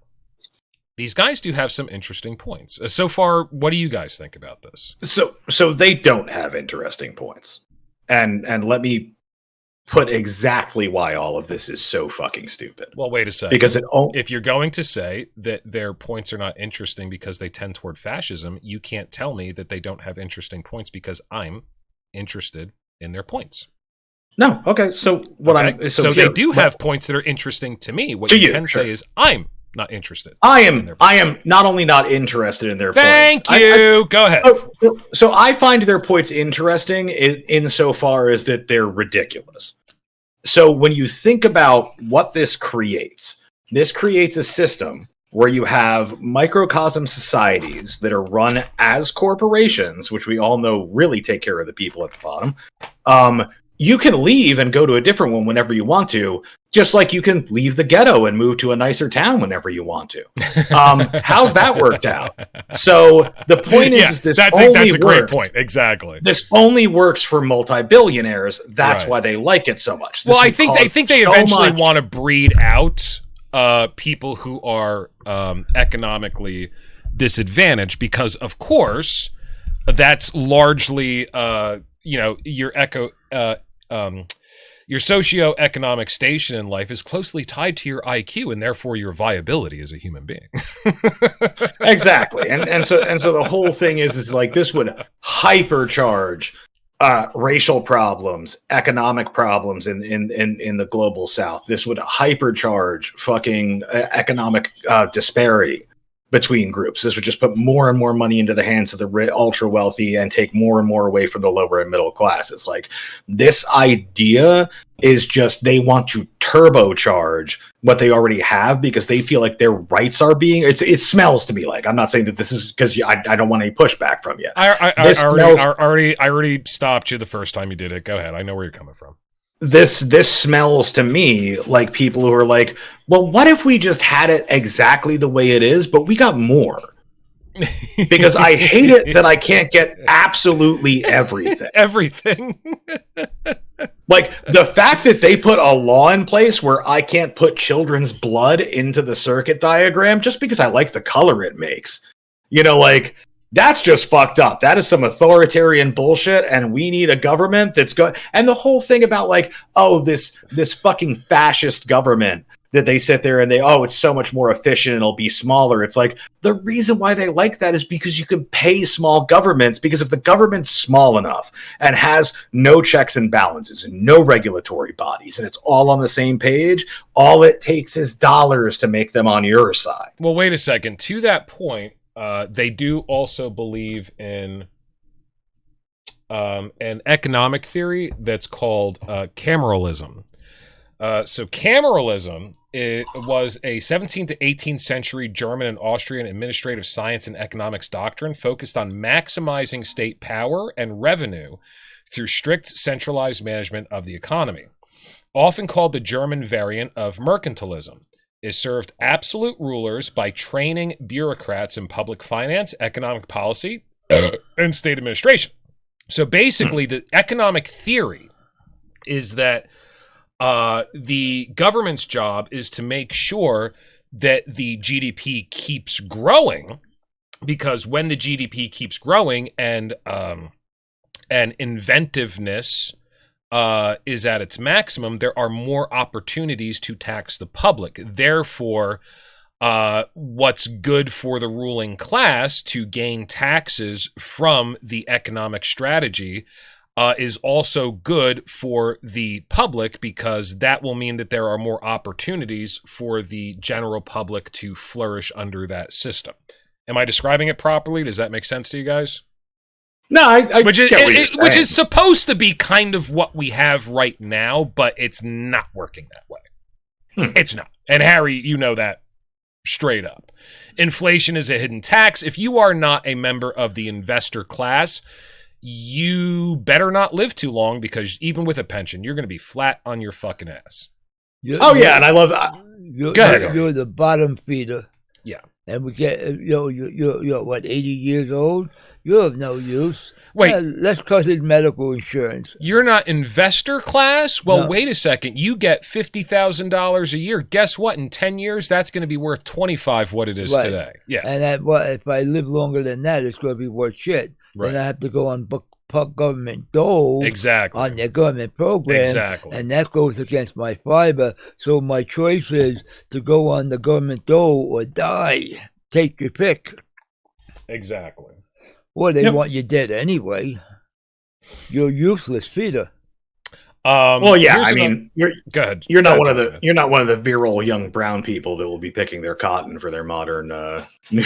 these guys do have some interesting points. So far, what do you guys think about this? So they don't have interesting points. And let me put exactly why all of this is so fucking stupid. Well, wait a second. Because if you're going to say that their points are not interesting because they tend toward fascism, you can't tell me that they don't have interesting points because I'm interested in their points. No, okay. So they do have points that are interesting to me. What you can say is I'm not interested. I am not only not interested in their points. Thank you. Go ahead. So I find their points interesting insofar as that they're ridiculous. So when you think about what this creates a system where you have microcosm societies that are run as corporations, which we all know really take care of the people at the bottom. You can leave and go to a different one whenever you want to, just like you can leave the ghetto and move to a nicer town whenever you want to. How's that worked out? So the point is that's a great point. Exactly. This only works for multi-billionaires. That's why they like it so much. Well, I think they eventually want to breed out people who are economically disadvantaged because, of course, that's largely your socioeconomic station in life is closely tied to your IQ and therefore your viability as a human being. Exactly. And so the whole thing is like this would hypercharge racial problems, economic problems in the global south. This would hypercharge fucking economic disparity between groups. This would just put more and more money into the hands of the ultra wealthy and take more and more away from the lower and middle classes. Like, this idea is just, they want to turbocharge what they already have because they feel like their rights are being, it smells to me like, I'm not saying that this is because I don't want any pushback from you. I already stopped you the first time you did it. Go ahead. I know where you're coming from. This smells to me like people who are like, well, what if we just had it exactly the way it is, but we got more? Because I hate it that I can't get absolutely everything. Everything. Like, the fact that they put a law in place where I can't put children's blood into the circuit diagram just because I like the color it makes. Like, that's just fucked up. That is some authoritarian bullshit, and we need a government that's going. And the whole thing about like, oh, this fucking fascist government that they sit there and it's so much more efficient and it'll be smaller. It's like, the reason why they like that is because you can pay small governments, because if the government's small enough and has no checks and balances and no regulatory bodies and it's all on the same page, all it takes is dollars to make them on your side. Well, wait a second. To that point, they do also believe in an economic theory that's called cameralism. So cameralism was a 17th to 18th century German and Austrian administrative science and economics doctrine focused on maximizing state power and revenue through strict centralized management of the economy. Often called the German variant of mercantilism, it served absolute rulers by training bureaucrats in public finance, economic policy, and state administration. So basically, the economic theory is that the government's job is to make sure that the GDP keeps growing, because when the GDP keeps growing and inventiveness is at its maximum, there are more opportunities to tax the public. Therefore, what's good for the ruling class to gain taxes from the economic strategy is also good for the public, because that will mean that there are more opportunities for the general public to flourish under that system. Am I describing it properly? Does that make sense to you guys? No, I which is supposed to be kind of what we have right now, but it's not working that way. It's not. And Harry, you know that straight up. Inflation is a hidden tax. If you are not a member of the investor class, you better not live too long, because even with a pension, you're going to be flat on your fucking ass. And I love that. You're the bottom feeder. Yeah. And we get, you're what, 80 years old? You're of no use. Wait. Let's cut his medical insurance. You're not investor class? Well, No. Wait a second. You get $50,000 a year. Guess what? In 10 years, that's going to be worth 25 what it is today. Yeah. And if I live longer than that, it's going to be worth shit. Right. Then I have to go on government dole Exactly. on their government program, Exactly. and that goes against my fiber. So my choice is to go on the government dole or die. Take your pick. Exactly. Well, they want you dead anyway. You're useless, Peter. Well, yeah, here's I another- mean, you're Go ahead. you're Go not ahead, one of Tom, the you're not one of the virile young brown people that will be picking their cotton for their modern new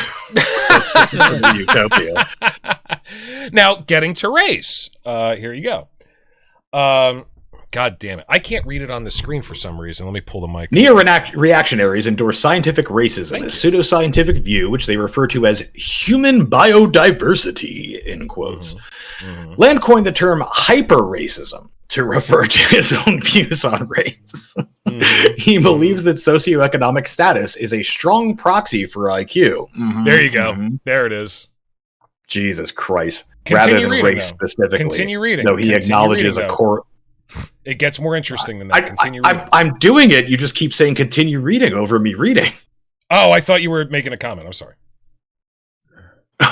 utopia. Now, getting to race. Here you go. God damn it. I can't read it on the screen for some reason. Let me pull the mic. Neo-reactionaries endorse scientific racism, a pseudoscientific view which they refer to as human biodiversity, in quotes. Land coined the term hyper-racism to refer to his own views on race. He believes that socioeconomic status is a strong proxy for IQ. There you go. There it is. Jesus Christ. Continue Rather than reading, race though. specifically. Continue reading. Though he Continue acknowledges reading, a though. core... It gets more interesting than that. Continue reading. I'm doing it. You just keep saying continue reading over me reading. Oh, I thought you were making a comment. I'm sorry.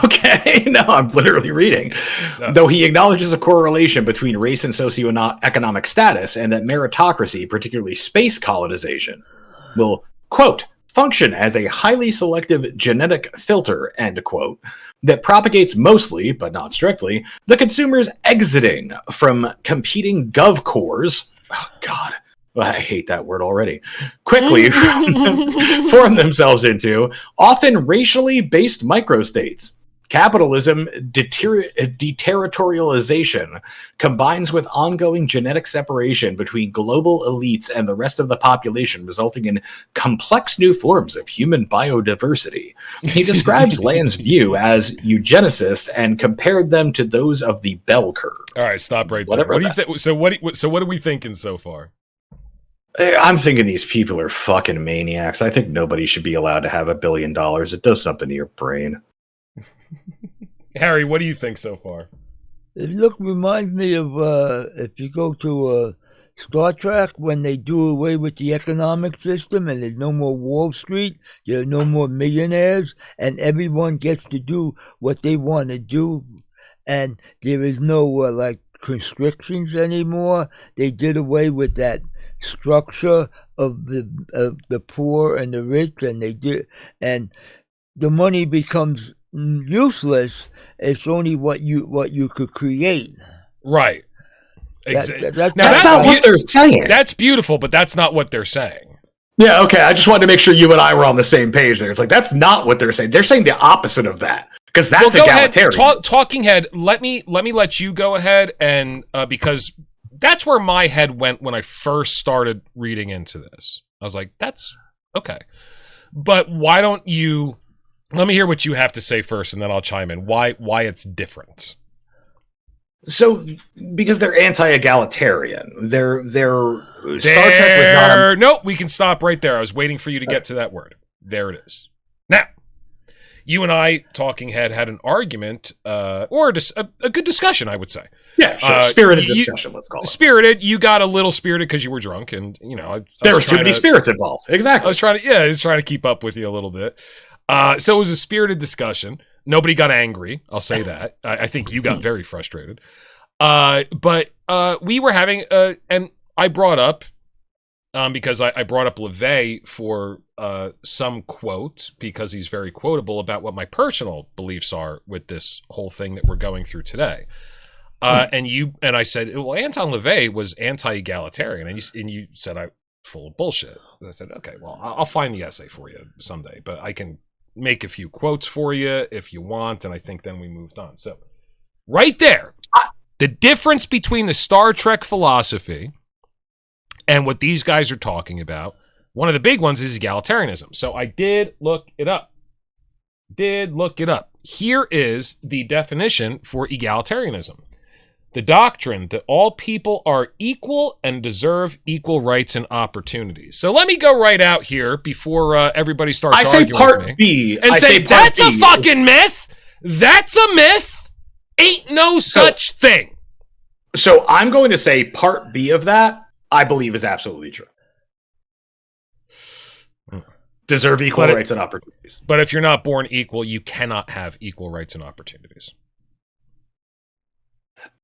Okay, no, I'm literally reading. No. Though he acknowledges a correlation between race and socioeconomic status, and that meritocracy, particularly space colonization, will, quote, function as a highly selective genetic filter, end quote, that propagates mostly, but not strictly, the consumers exiting from competing gov cores. Oh, God. I hate that word already. Quickly form themselves into often racially based microstates. Capitalism deterritorialization combines with ongoing genetic separation between global elites and the rest of the population, resulting in complex new forms of human biodiversity. He describes Land's view as eugenicist and compared them to those of the bell curve. All right, stop right there. Whatever What do you that think? So what are we thinking so far? I'm thinking these people are fucking maniacs. I think nobody should be allowed to have $1 billion. It does something to your brain. Harry, what do you think so far? It reminds me of if you go to Star Trek, when they do away with the economic system and there's no more Wall Street, there are no more millionaires, and everyone gets to do what they want to do, and there is no like constrictions anymore. They did away with that structure of the poor and the rich, and and the money becomes useless. It's only what you could create. Right. That's That's not what they're saying. That's beautiful, but that's not what they're saying. Yeah, okay. I just wanted to make sure you and I were on the same page there. It's like, that's not what they're saying. They're saying the opposite of that. Because that's go egalitarian. ahead, talking head. Let me let you go ahead, and because that's where my head went when I first started reading into this. I was like, that's okay. But why don't you? Let me hear what you have to say first, and then I'll chime in. Why it's different? So, because they're anti-egalitarian. They're Star Trek was not a... Nope, we can stop right there. I was waiting for you to get to that word. There it is. Now, you and I, Talking Head, had an argument, or a good discussion, I would say. Yeah, sure. Spirited discussion, let's call it. Spirited. You got a little spirited because you were drunk, and there was too many spirits involved. Exactly. I was trying to keep up with you a little bit. So it was a spirited discussion. Nobody got angry. I'll say that. I think you got very frustrated. But we were having, and I brought up, because I brought up LaVey for some quote, because he's very quotable about what my personal beliefs are with this whole thing that we're going through today. And I said, well, Anton LaVey was anti-egalitarian, and you said I'm full of bullshit. And I said, okay, well, I'll find the essay for you someday, but I can make a few quotes for you if you want, and I think then we moved on. So, right there, the difference between the Star Trek philosophy and what these guys are talking about, one of the big ones is egalitarianism. So I did look it up. Here is the definition for egalitarianism. The doctrine that all people are equal and deserve equal rights and opportunities. So let me go right out here before everybody starts arguing with me. Part B. And say that's a fucking myth. That's a myth. Ain't no such thing. So I'm going to say part B of that, I believe, is absolutely true. Deserve equal rights and opportunities. But if you're not born equal, you cannot have equal rights and opportunities.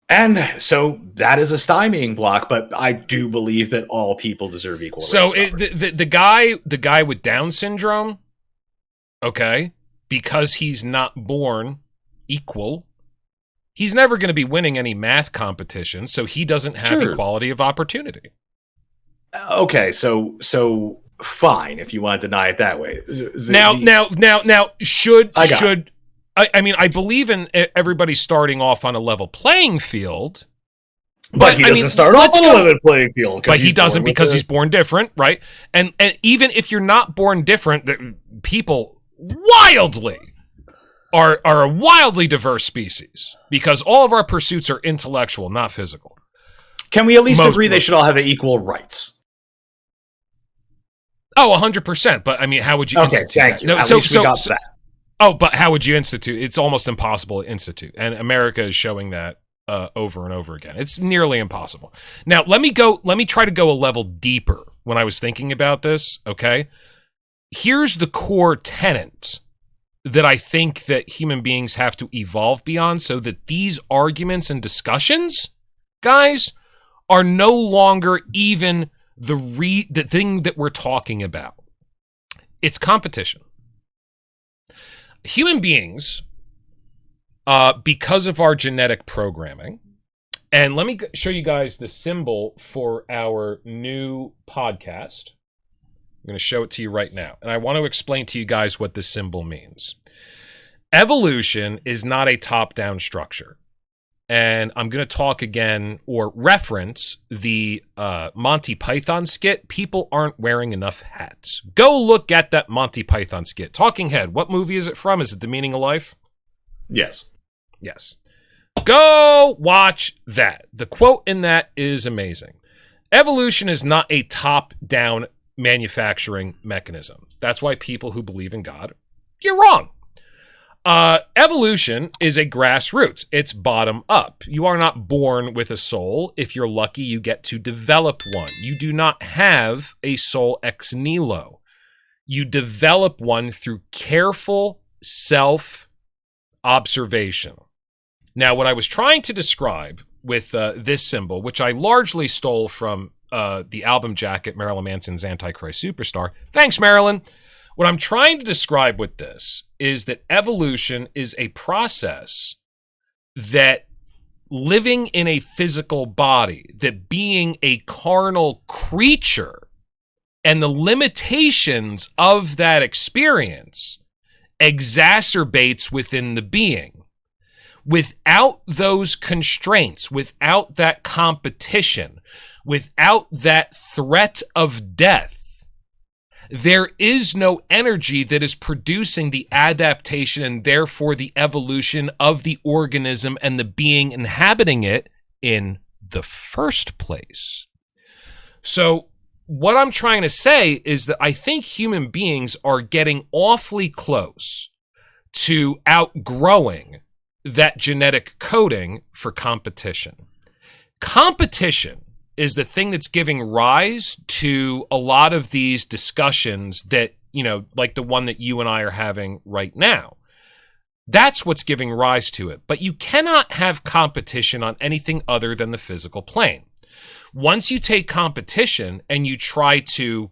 And so that is a stymieing block, but I do believe that all people deserve equal rights. So the guy with Down syndrome, okay, because he's not born equal, he's never going to be winning any math competition, so he doesn't have equality of opportunity. Okay, so fine if you want to deny it that way. Now, I mean, I believe in everybody starting off on a level playing field. But he doesn't start off on a level playing field. But he doesn't because he's born different, right? And even if you're not born different, people wildly are a wildly diverse species because all of our pursuits are intellectual, not physical. Can we at least agree they should all have equal rights? Oh, 100%. But I mean, how would you institute thank you. that? At least we got that. Oh, but how would you institute? It's almost impossible to institute. And America is showing that over and over again. It's nearly impossible. Now, let me try to go a level deeper when I was thinking about this, okay? Here's the core tenet that I think that human beings have to evolve beyond so that these arguments and discussions, guys, are no longer even the thing that we're talking about. It's competition. Human beings, because of our genetic programming, and let me show you guys the symbol for our new podcast. I'm going to show it to you right now. And I want to explain to you guys what this symbol means. Evolution is not a top-down structure. And I'm going to talk again or reference the Monty Python skit, People Aren't Wearing Enough Hats. Go look at that Monty Python skit. Talking Head, what movie is it from? Is it The Meaning of Life? Yes. Yes. Go watch that. The quote in that is amazing. Evolution is not a top-down manufacturing mechanism. That's why people who believe in God, you're wrong. Evolution is a grassroots. It's bottom up. You are not born with a soul. If you're lucky, you get to develop one. You do not have a soul ex nihilo. You develop one through careful self-observation. Now, what I was trying to describe with this symbol, which I largely stole from the album jacket, Marilyn Manson's Antichrist Superstar. Thanks, Marilyn. What I'm trying to describe with this is that evolution is a process that living in a physical body, that being a carnal creature and the limitations of that experience exacerbates within the being. Without those constraints, without that competition, without that threat of death, there is no energy that is producing the adaptation and therefore the evolution of the organism and the being inhabiting it in the first place. So what I'm trying to say is that I think human beings are getting awfully close to outgrowing that genetic coding for competition. Competition is the thing that's giving rise to a lot of these discussions that, you know, like the one that you and I are having right now. That's what's giving rise to it. But you cannot have competition on anything other than the physical plane. Once you take competition and you try to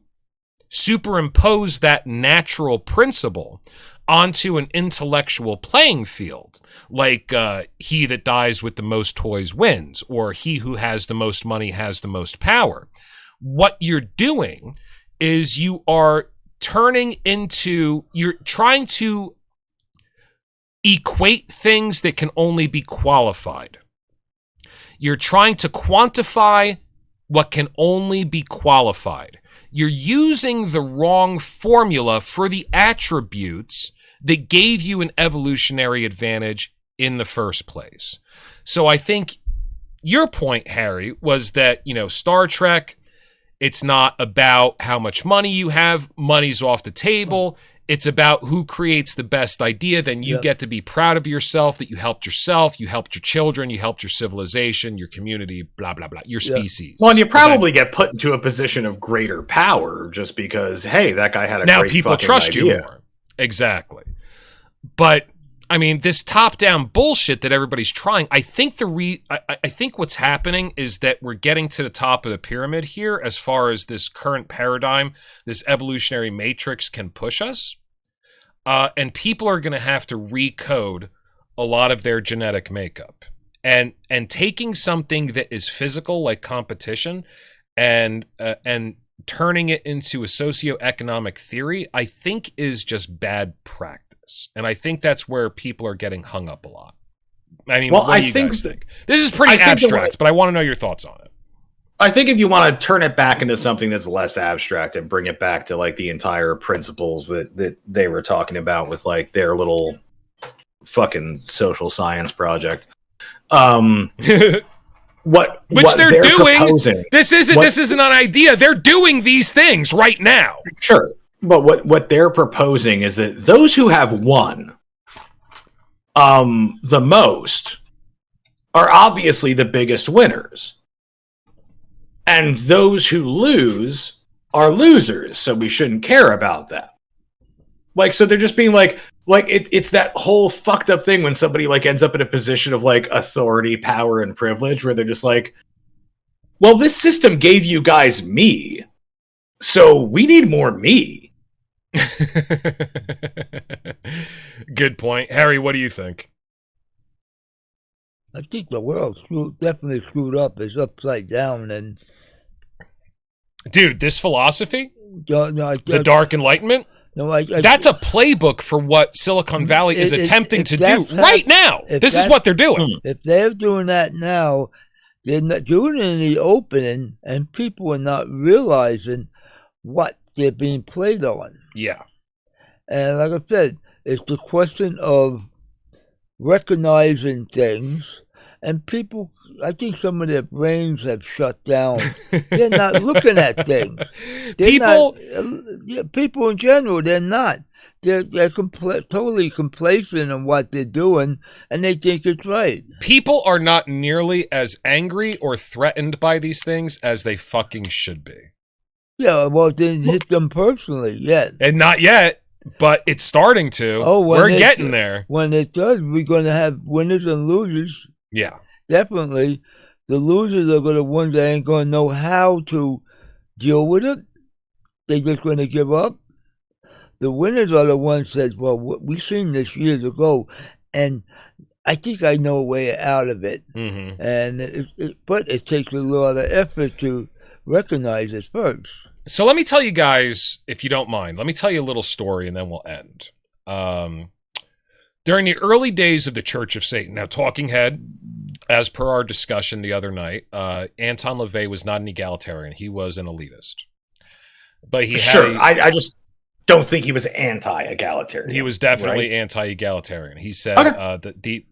superimpose that natural principle onto an intellectual playing field, like he that dies with the most toys wins, or he who has the most money has the most power. What you're doing is you're trying to equate things that can only be qualified. You're trying to quantify what can only be qualified. You're using the wrong formula for the attributes that gave you an evolutionary advantage in the first place. So I think your point, Harry, was that, you know, Star Trek, it's not about how much money you have. Money's off the table. It's about who creates the best idea. Then you get to be proud of yourself, that you helped yourself, you helped your children, you helped your civilization, your community, blah, blah, blah, your species. Well, and you probably get put into a position of greater power just because, hey, that guy had a now great people fucking trust idea. you more. Exactly. But I mean, this top-down bullshit that everybody's trying, I think I think what's happening is that we're getting to the top of the pyramid here as far as this current paradigm, this evolutionary matrix can push us. And people are going to have to recode a lot of their genetic makeup. And taking something that is physical, like competition, and turning it into a socioeconomic theory, I think is just bad practice. And I think that's where people are getting hung up a lot. I mean, what do you guys think? This is pretty abstract, but I want to know your thoughts on it. I think if you want to turn it back into something that's less abstract and bring it back to like the entire principles that they were talking about with like their little fucking social science project. Which they're doing. Proposing, this isn't an idea. They're doing these things right now. Sure. But what they're proposing is that those who have won the most are obviously the biggest winners. And those who lose are losers, so we shouldn't care about that. Like, so they're just being like it's that whole fucked up thing when somebody like ends up in a position of like authority, power, and privilege where they're just like, well, this system gave you guys me, so we need more me. Good point. Harry, what do you think? I think the world's definitely screwed up. It's upside down. And dude, this philosophy, the Dark Enlightenment, that's a playbook for what Silicon Valley is attempting to do right now. This is what they're doing. If they're doing that now, they're not doing it in the opening, and people are not realizing what they're being played on. Yeah. And like I said, it's the question of recognizing things, and people, I think some of their brains have shut down. They're not looking at things. People in general, they're not. They're totally complacent in what they're doing, and they think it's right. People are not nearly as angry or threatened by these things as they fucking should be. Yeah, well, it didn't hit them personally yet. And not yet, but it's starting to. We're getting there. When it does, we're going to have winners and losers. Yeah. Definitely. The losers are going to one day ain't going to know how to deal with it. They're just going to give up. The winners are the ones that, well, we seen this years ago, and I think I know a way out of it. Mm-hmm. And but it takes a lot of effort to recognize it first. So let me tell you guys, if you don't mind, let me tell you a little story and then we'll end. During the early days of the Church of Satan, now Talking Head, as per our discussion the other night, Anton LaVey was not an egalitarian. He was an elitist. But he I just don't think he was anti-egalitarian. He was definitely anti-egalitarian. He said that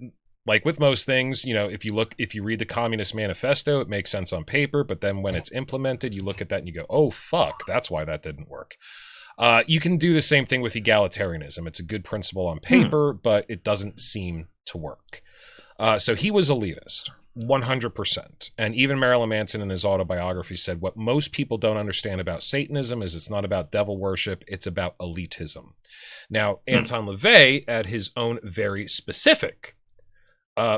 like with most things, you know, if you read the Communist Manifesto, it makes sense on paper, but then when it's implemented, you look at that and you go, oh, fuck, that's why that didn't work. You can do the same thing with egalitarianism. It's a good principle on paper, but it doesn't seem to work. So he was elitist, 100%. And even Marilyn Manson in his autobiography said, what most people don't understand about Satanism is it's not about devil worship, it's about elitism. Now, Anton LaVey had his own very specific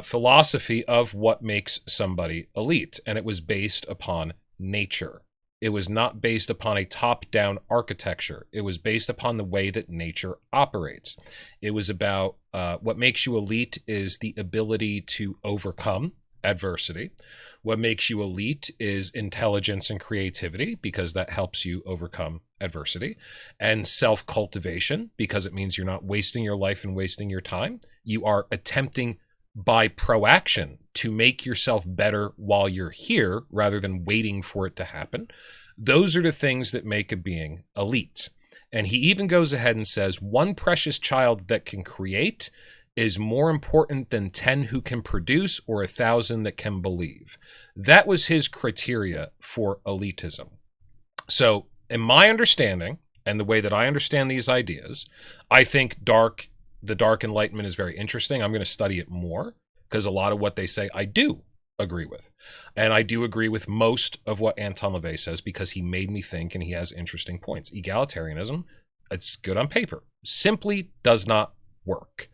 philosophy of what makes somebody elite, and it was based upon nature. It was not based upon a top-down architecture. It was based upon the way that nature operates. It was about what makes you elite is the ability to overcome adversity. What makes you elite is intelligence and creativity, because that helps you overcome adversity, and self-cultivation, because it means you're not wasting your life and wasting your time. You are attempting by proaction to make yourself better while you're here rather than waiting for it to happen. Those are the things that make a being elite. And he even goes ahead and says, one precious child that can create is more important than 10 who can produce or 1,000 that can believe. That was his criteria for elitism. So in my understanding, and the way that I understand these ideas, I think the Dark Enlightenment is very interesting. I'm going to study it more because a lot of what they say I do agree with. And I do agree with most of what Anton LaVey says because he made me think and he has interesting points. Egalitarianism, it's good on paper, simply does not work.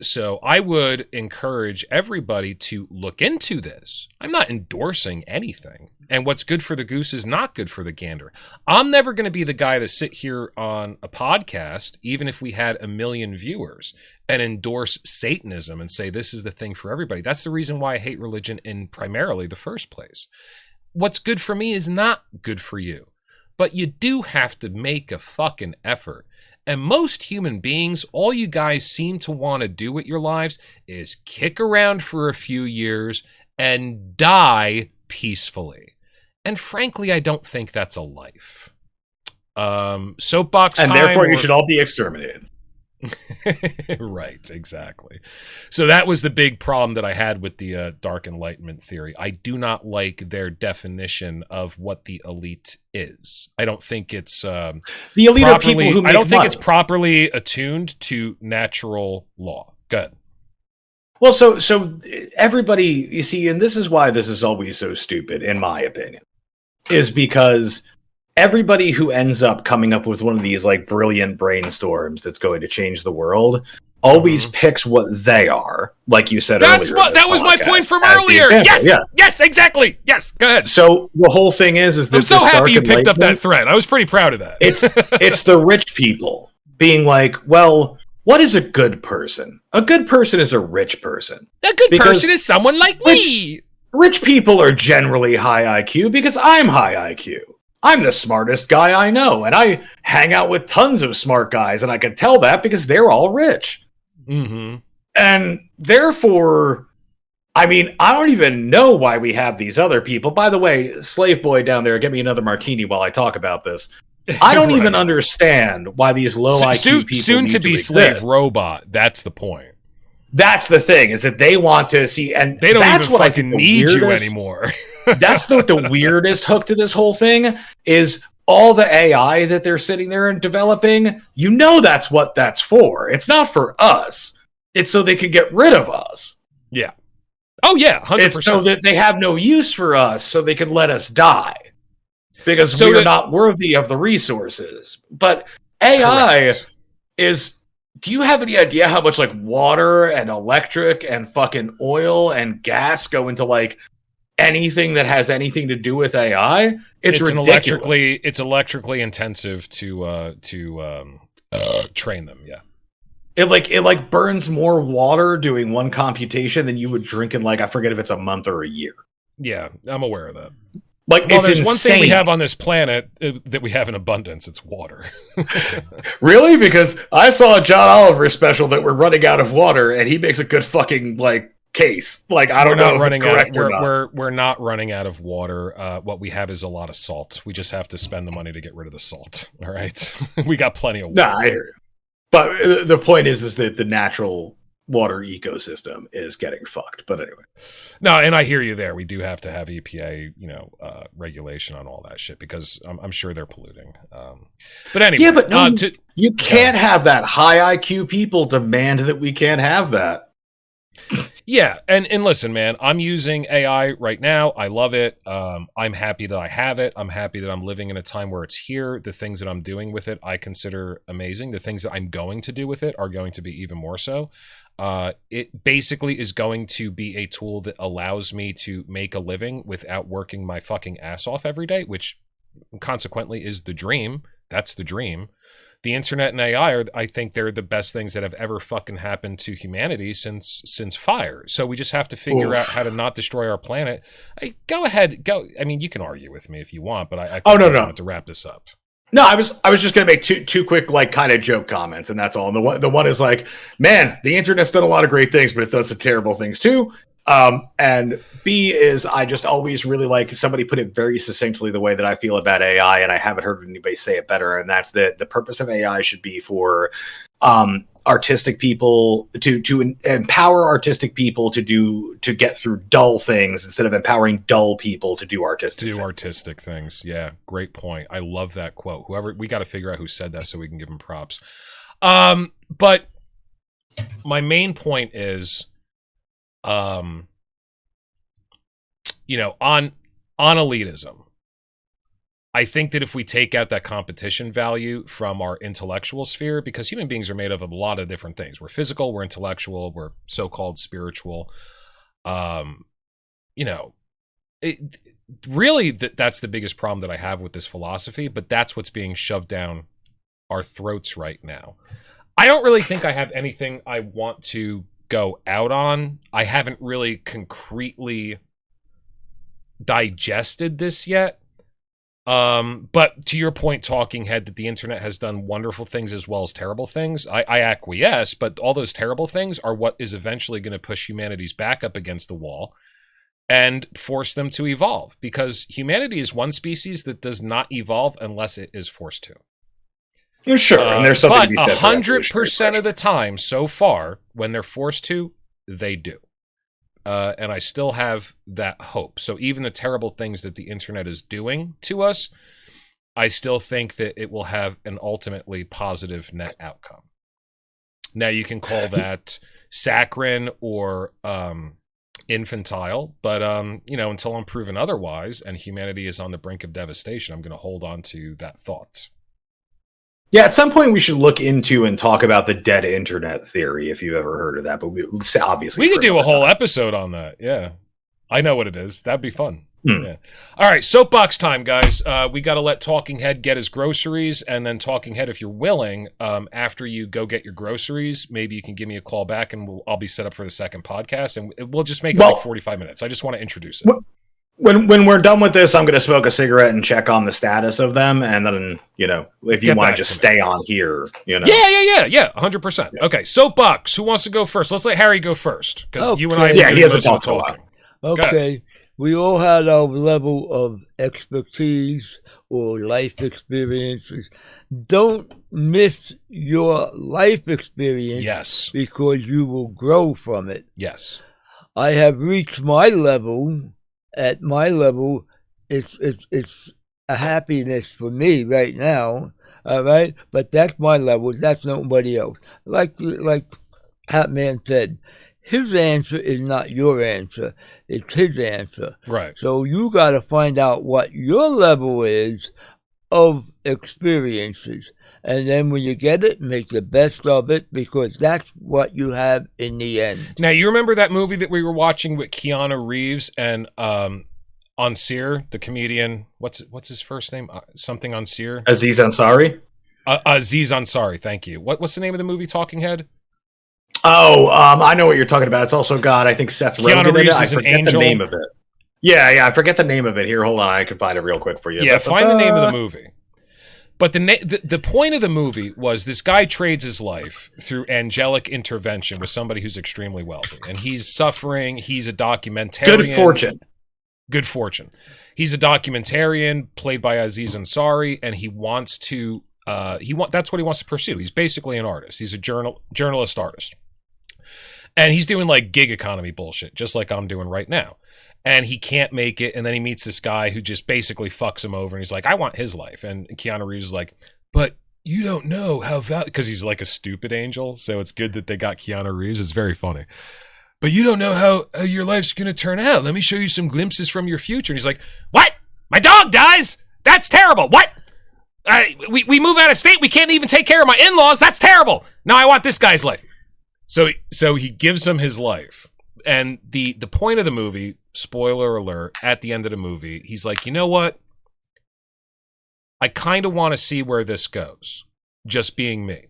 So I would encourage everybody to look into this. I'm not endorsing anything. And what's good for the goose is not good for the gander. I'm never going to be the guy to sit here on a podcast, even if we had 1 million viewers, and endorse Satanism and say this is the thing for everybody. That's the reason why I hate religion in primarily the first place. What's good for me is not good for you. But you do have to make a fucking effort. And most human beings, all you guys seem to want to do with your lives is kick around for a few years and die peacefully. And frankly, I don't think that's a life. Soapbox and time. therefore you should all be exterminated. Right, exactly. So that was the big problem that I had with the Dark Enlightenment theory. I do not like their definition of what the elite is. I don't think it's The elite are people who make I don't think money. it's properly attuned to natural law. Good. Well, so everybody, you see, and this is why this is always so stupid, in my opinion, is because everybody who ends up coming up with one of these like brilliant brainstorms that's going to change the world always picks what they are, like you said earlier. That was my point from as the earlier. example. Yes, Yeah. yes, exactly. Yes, go ahead. So the whole thing is that I'm so this happy Dark you picked up that Enlightenment, thread. I was pretty proud of that. it's the rich people being like, well, what is a good person? A good person is a rich person. A good because person is someone like me. Rich people are generally high IQ because I'm high IQ. I'm the smartest guy I know, and I hang out with tons of smart guys, and I can tell that because they're all rich. Mm-hmm. And therefore, I mean, I don't even know why we have these other people. By the way, slave boy down there, get me another martini while I talk about this. I don't even understand why these low IQ people soon need to be exist. slave robot. That's the point. That's the thing, is that they want to see, and They don't that's even what I fucking think the need you weirdest- anymore. That's the weirdest hook to this whole thing is all the AI that they're sitting there and developing. You know that's what that's for. It's not for us. It's so they can get rid of us. Yeah. Oh yeah, 100%. It's so that they have no use for us, so they can let us die because So we're not worthy of the resources. But AI Correct. is. Do you have any idea how much like water and electric and fucking oil and gas go into like anything that has anything to do with AI? It's ridiculous. It's electrically intensive to train them. Yeah. It like burns more water doing one computation than you would drink in like, I forget if it's a month or a year. Yeah, I'm aware of that. Like, Well, it's there's insane. one thing we have on this planet that we have in abundance. It's water. Really? Because I saw a John Oliver special that we're running out of water, and he makes a good fucking like case. Like, I don't know if it's correct or not. We're not running out of water. What we have is a lot of salt. We just have to spend the money to get rid of the salt. All right, we got plenty of water. Nah, I hear you. But the point is that the natural water ecosystem is getting fucked. But anyway. No, and I hear you there. We do have to have EPA, regulation on all that shit because I'm sure they're polluting. But anyway, Yeah, but no, you can't have that high IQ people demand that we can't have that. Yeah, and listen, man, I'm using AI right now. I love it. I'm happy that I have it. I'm happy that I'm living in a time where it's here. The things that I'm doing with it, I consider amazing. The things that I'm going to do with it are going to be even more so. It basically is going to be a tool that allows me to make a living without working my fucking ass off every day, which consequently is the dream. That's the dream. The internet and AI I think they're the best things that have ever fucking happened to humanity since fire. So we just have to figure out how to not destroy our planet. Go ahead. I mean, you can argue with me if you want, but I think I want to wrap this up. No, I was just gonna make two quick like kind of joke comments, and that's all. And the one is like, man, the internet's done a lot of great things, but it's done some terrible things too. And B is I just always really like somebody put it very succinctly the way that I feel about AI, and I haven't heard anybody say it better. And that's that the purpose of AI should be for artistic people to empower artistic people to get through dull things instead of empowering dull people to do artistic things. Yeah, great point. I love that quote. Whoever, we got to figure out who said that so we can give him props. But my main point is, on elitism. I think that if we take out that competition value from our intellectual sphere, because human beings are made up of a lot of different things. We're physical, we're intellectual, we're so-called spiritual. You know, that's the biggest problem that I have with this philosophy, but that's what's being shoved down our throats right now. I don't really think I have anything I want to go out on. I haven't really concretely digested this yet. But to your point, Talking Head, that the internet has done wonderful things as well as terrible things, I acquiesce, but all those terrible things are what is eventually going to push humanity's back up against the wall and force them to evolve, because humanity is one species that does not evolve unless it is forced to. Sure, and there's something to be said for 100% of the time so far, when they're forced to, they do. And I still have that hope. So even the terrible things that the internet is doing to us, I still think that it will have an ultimately positive net outcome. Now, you can call that saccharine or infantile, but until I'm proven otherwise and humanity is on the brink of devastation, I'm going to hold on to that thought. Yeah, at some point we should look into and talk about the dead internet theory, if you've ever heard of that. But we could do a whole episode on that. Yeah, I know what it is. That'd be fun. Yeah. All right, soapbox time, guys. We got to let Talking Head get his groceries, and then Talking Head, if you're willing, after you go get your groceries, maybe you can give me a call back, and I'll be set up for the second podcast, and we'll just make it like 45 minutes. I just want to introduce it. When we're done with this, I'm going to smoke a cigarette and check on the status of them, and then, if you want to just stay on here, Yeah, 100%. Yeah. Okay, soapbox. Who wants to go first? Let's let Harry go first, because you and I he hasn't talked a lot. Okay, we all had our level of expertise or life experiences. Don't miss your life experience. Yes. Because you will grow from it. Yes. I have reached my level. At my level, it's a happiness for me right now, all right? But that's my level. That's nobody else. Like Hat Man said, his answer is not your answer. It's his answer. Right. So you got to find out what your level is of experiences. And then when you get it, make the best of it, because that's what you have in the end. Now, you remember that movie that we were watching with Keanu Reeves and Ansir, the comedian? What's his first name? Something Ansir? Aziz Ansari? Aziz Ansari, thank you. What's the name of the movie, Talking Head? Oh, I know what you're talking about. It's also got, I think, Seth Rogen in it. I forget the name of it. Yeah, I forget the name of it. Here, hold on. I can find it real quick for you. Yeah, find the name of the movie. But the point of the movie was this guy trades his life through angelic intervention with somebody who's extremely wealthy. And he's suffering. He's a documentarian. Good fortune. He's a documentarian played by Aziz Ansari, and he wants to that's what he wants to pursue. He's basically an artist. He's a journalist artist. And he's doing like gig economy bullshit, just like I'm doing right now. And he can't make it, and then he meets this guy who just basically fucks him over, and he's like, I want his life. And Keanu Reeves is like, but you don't know how because he's like a stupid angel, so it's good that they got Keanu Reeves. It's very funny. But you don't know how your life's going to turn out. Let me show you some glimpses from your future. And he's like, what? My dog dies? That's terrible. What? We move out of state. We can't even take care of my in-laws. That's terrible. Now I want this guy's life. So he gives him his life. And the point of the movie, spoiler alert, at the end of the movie, he's like, you know what? I kind of want to see where this goes. Just being me.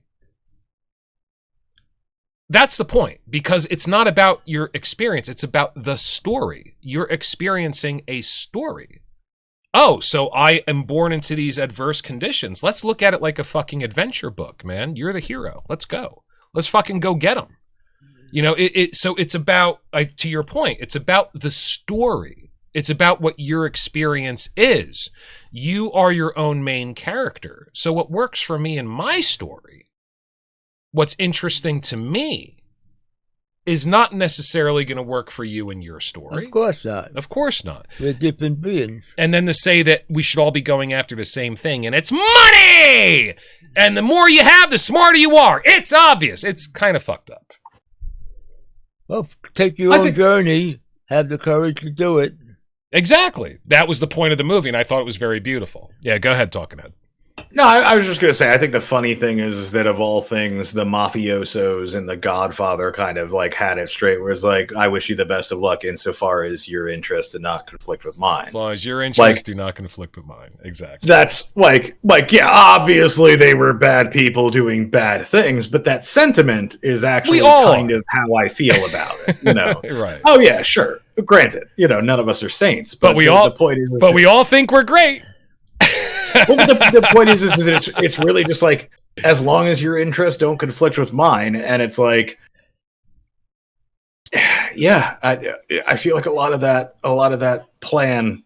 That's the point, because it's not about your experience. It's about the story. You're experiencing a story. Oh, so I am born into these adverse conditions. Let's look at it like a fucking adventure book, man. You're the hero. Let's go. Let's fucking go get them. So it's about, to your point, it's about the story. It's about what your experience is. You are your own main character. So what works for me in my story, what's interesting to me, is not necessarily going to work for you in your story. Of course not. Of course not. We're different beings. And then to say that we should all be going after the same thing, and it's money! And the more you have, the smarter you are. It's obvious. It's kind of fucked up. Well, take your own journey. Have the courage to do it. Exactly. That was the point of the movie, and I thought it was very beautiful. Yeah, go ahead, Talking Head. No, I was just going to say, I think the funny thing is that of all things, the mafiosos and the Godfather kind of like had it straight, where it's like, I wish you the best of luck insofar as your interests do not conflict with mine. As long as your interests do not conflict with mine. Exactly. That's like, yeah, obviously they were bad people doing bad things, but that sentiment is actually kind of how I feel about it. You know, right? Oh yeah, sure. Granted, you know, none of us are saints, but the point is but we all think we're great. Well, the point is that it's really just like, as long as your interests don't conflict with mine, and it's like, yeah, I feel like a lot of that plan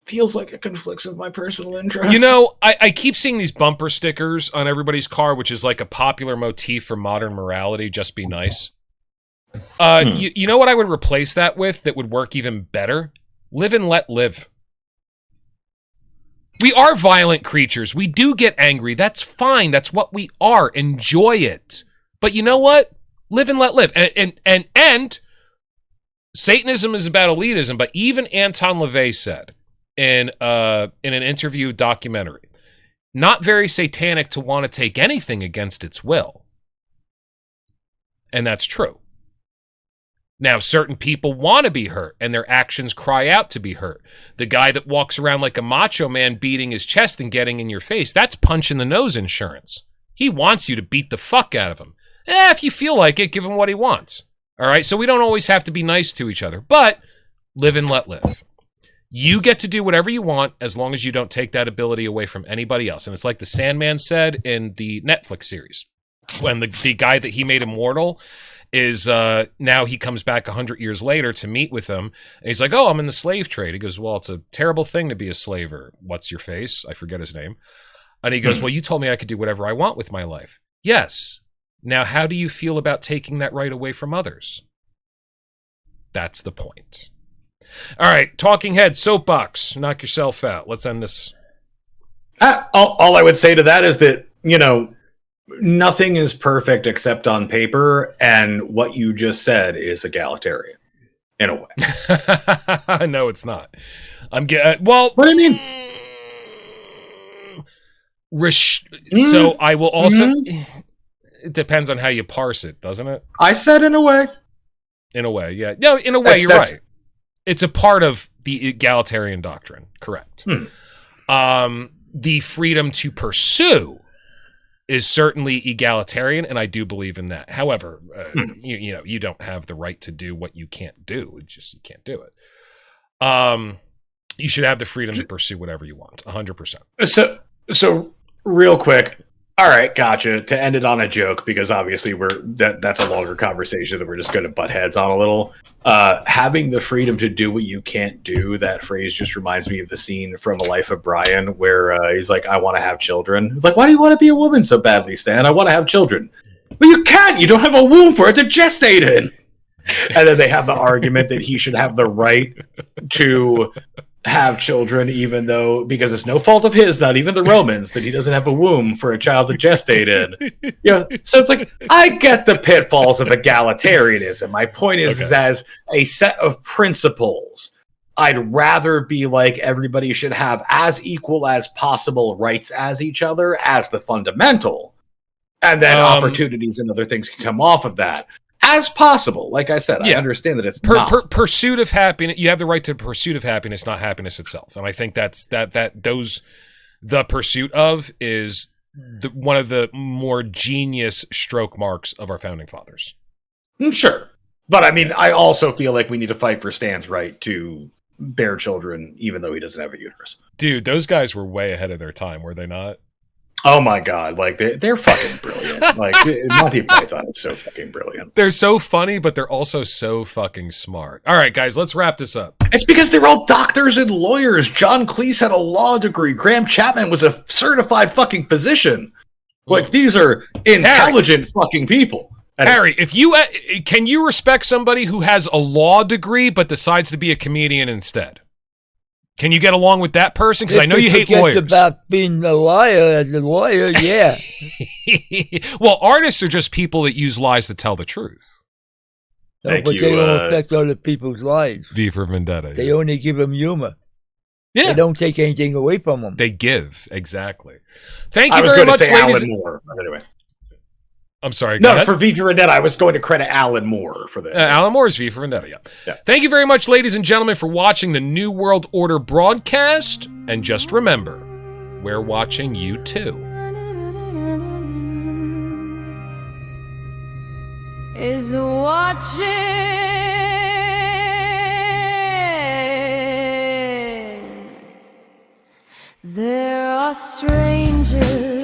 feels like it conflicts with my personal interests. You know, I keep seeing these bumper stickers on everybody's car, which is like a popular motif for modern morality. Just be nice. You know what I would replace that with that would work even better? Live and let live. We are violent creatures. We do get angry. That's fine. That's what we are. Enjoy it. But you know what? Live and let live. And Satanism is about elitism, but even Anton LaVey said in an interview documentary, not very satanic to want to take anything against its will. And that's true. Now, certain people want to be hurt, and their actions cry out to be hurt. The guy that walks around like a macho man beating his chest and getting in your face, that's punch in the nose insurance. He wants you to beat the fuck out of him. If you feel like it, give him what he wants. All right? So we don't always have to be nice to each other, but live and let live. You get to do whatever you want as long as you don't take that ability away from anybody else. And it's like the Sandman said in the Netflix series, when the guy that he made immortal is now he comes back 100 years later to meet with him, and he's like, oh, I'm in the slave trade. He goes, well, it's a terrible thing to be a slaver. What's your face? I forget his name. And he goes, well, you told me I could do whatever I want with my life. Yes. Now, how do you feel about taking that right away from others? That's the point. All right, Talking Head, soapbox, knock yourself out. Let's end this. All I would say to that is that, you know, nothing is perfect except on paper, and what you just said is egalitarian, in a way. No, it's not. Well, what do you mean? So I will also... It depends on how you parse it, doesn't it? I said in a way. In a way, yeah. No, in a way, you're right. It's a part of the egalitarian doctrine, correct. The freedom to pursue is certainly egalitarian, and I do believe in that. However, you don't have the right to do what you can't do. It's just you can't do it. You should have the freedom to pursue whatever you want, 100%. So real quick, all right, gotcha. To end it on a joke, because obviously that's a longer conversation that we're just going to butt heads on a little. Having the freedom to do what you can't do, that phrase just reminds me of the scene from A Life of Brian where he's like, I want to have children. It's like, why do you want to be a woman so badly, Stan? I want to have children. Well, you can't. You don't have a womb for it to gestate in. And then they have the argument that he should have the right to have children, even though, because it's no fault of his, not even the Romans, that he doesn't have a womb for a child to gestate in. So it's like, I get the pitfalls of egalitarianism. My point is as a set of principles, I'd rather be like, everybody should have as equal as possible rights as each other as the fundamental, and then opportunities and other things can come off of that as possible. Like I said, I understand that it's pursuit of happiness. You have the right to pursuit of happiness, not happiness itself. And I think the pursuit of is one of the more genius stroke marks of our founding fathers. Sure. But I mean, I also feel like we need to fight for Stan's right to bear children, even though he doesn't have a uterus. Dude, those guys were way ahead of their time, were they not? Oh my god, like they're fucking brilliant. Like Monty Python is so fucking brilliant. They're so funny, but they're also so fucking smart. All right, guys, let's wrap this up. It's because they're all doctors and lawyers. John Cleese had a law degree. Graham Chapman was a certified fucking physician. Like, these are intelligent fucking people. Harry, if you can you respect somebody who has a law degree but decides to be a comedian instead? Can you get along with that person? Because I know you hate lawyers. About being a liar as a lawyer, yeah. Well, artists are just people that use lies to tell the truth. No, Thank but you, they don't affect other people's lives. V for Vendetta. They Yeah. only give them humor. Yeah. They don't take anything away from them. They give. Exactly. Thank I you was very going to much, say ladies. Alan Moore. But anyway. I'm sorry. Go No, ahead. for V for Vendetta, I was going to credit Alan Moore for this. Alan Moore's V for Vendetta, yeah. Thank you very much, ladies and gentlemen, for watching the New World Order broadcast. And just remember, we're watching you too. Is watching. There are strangers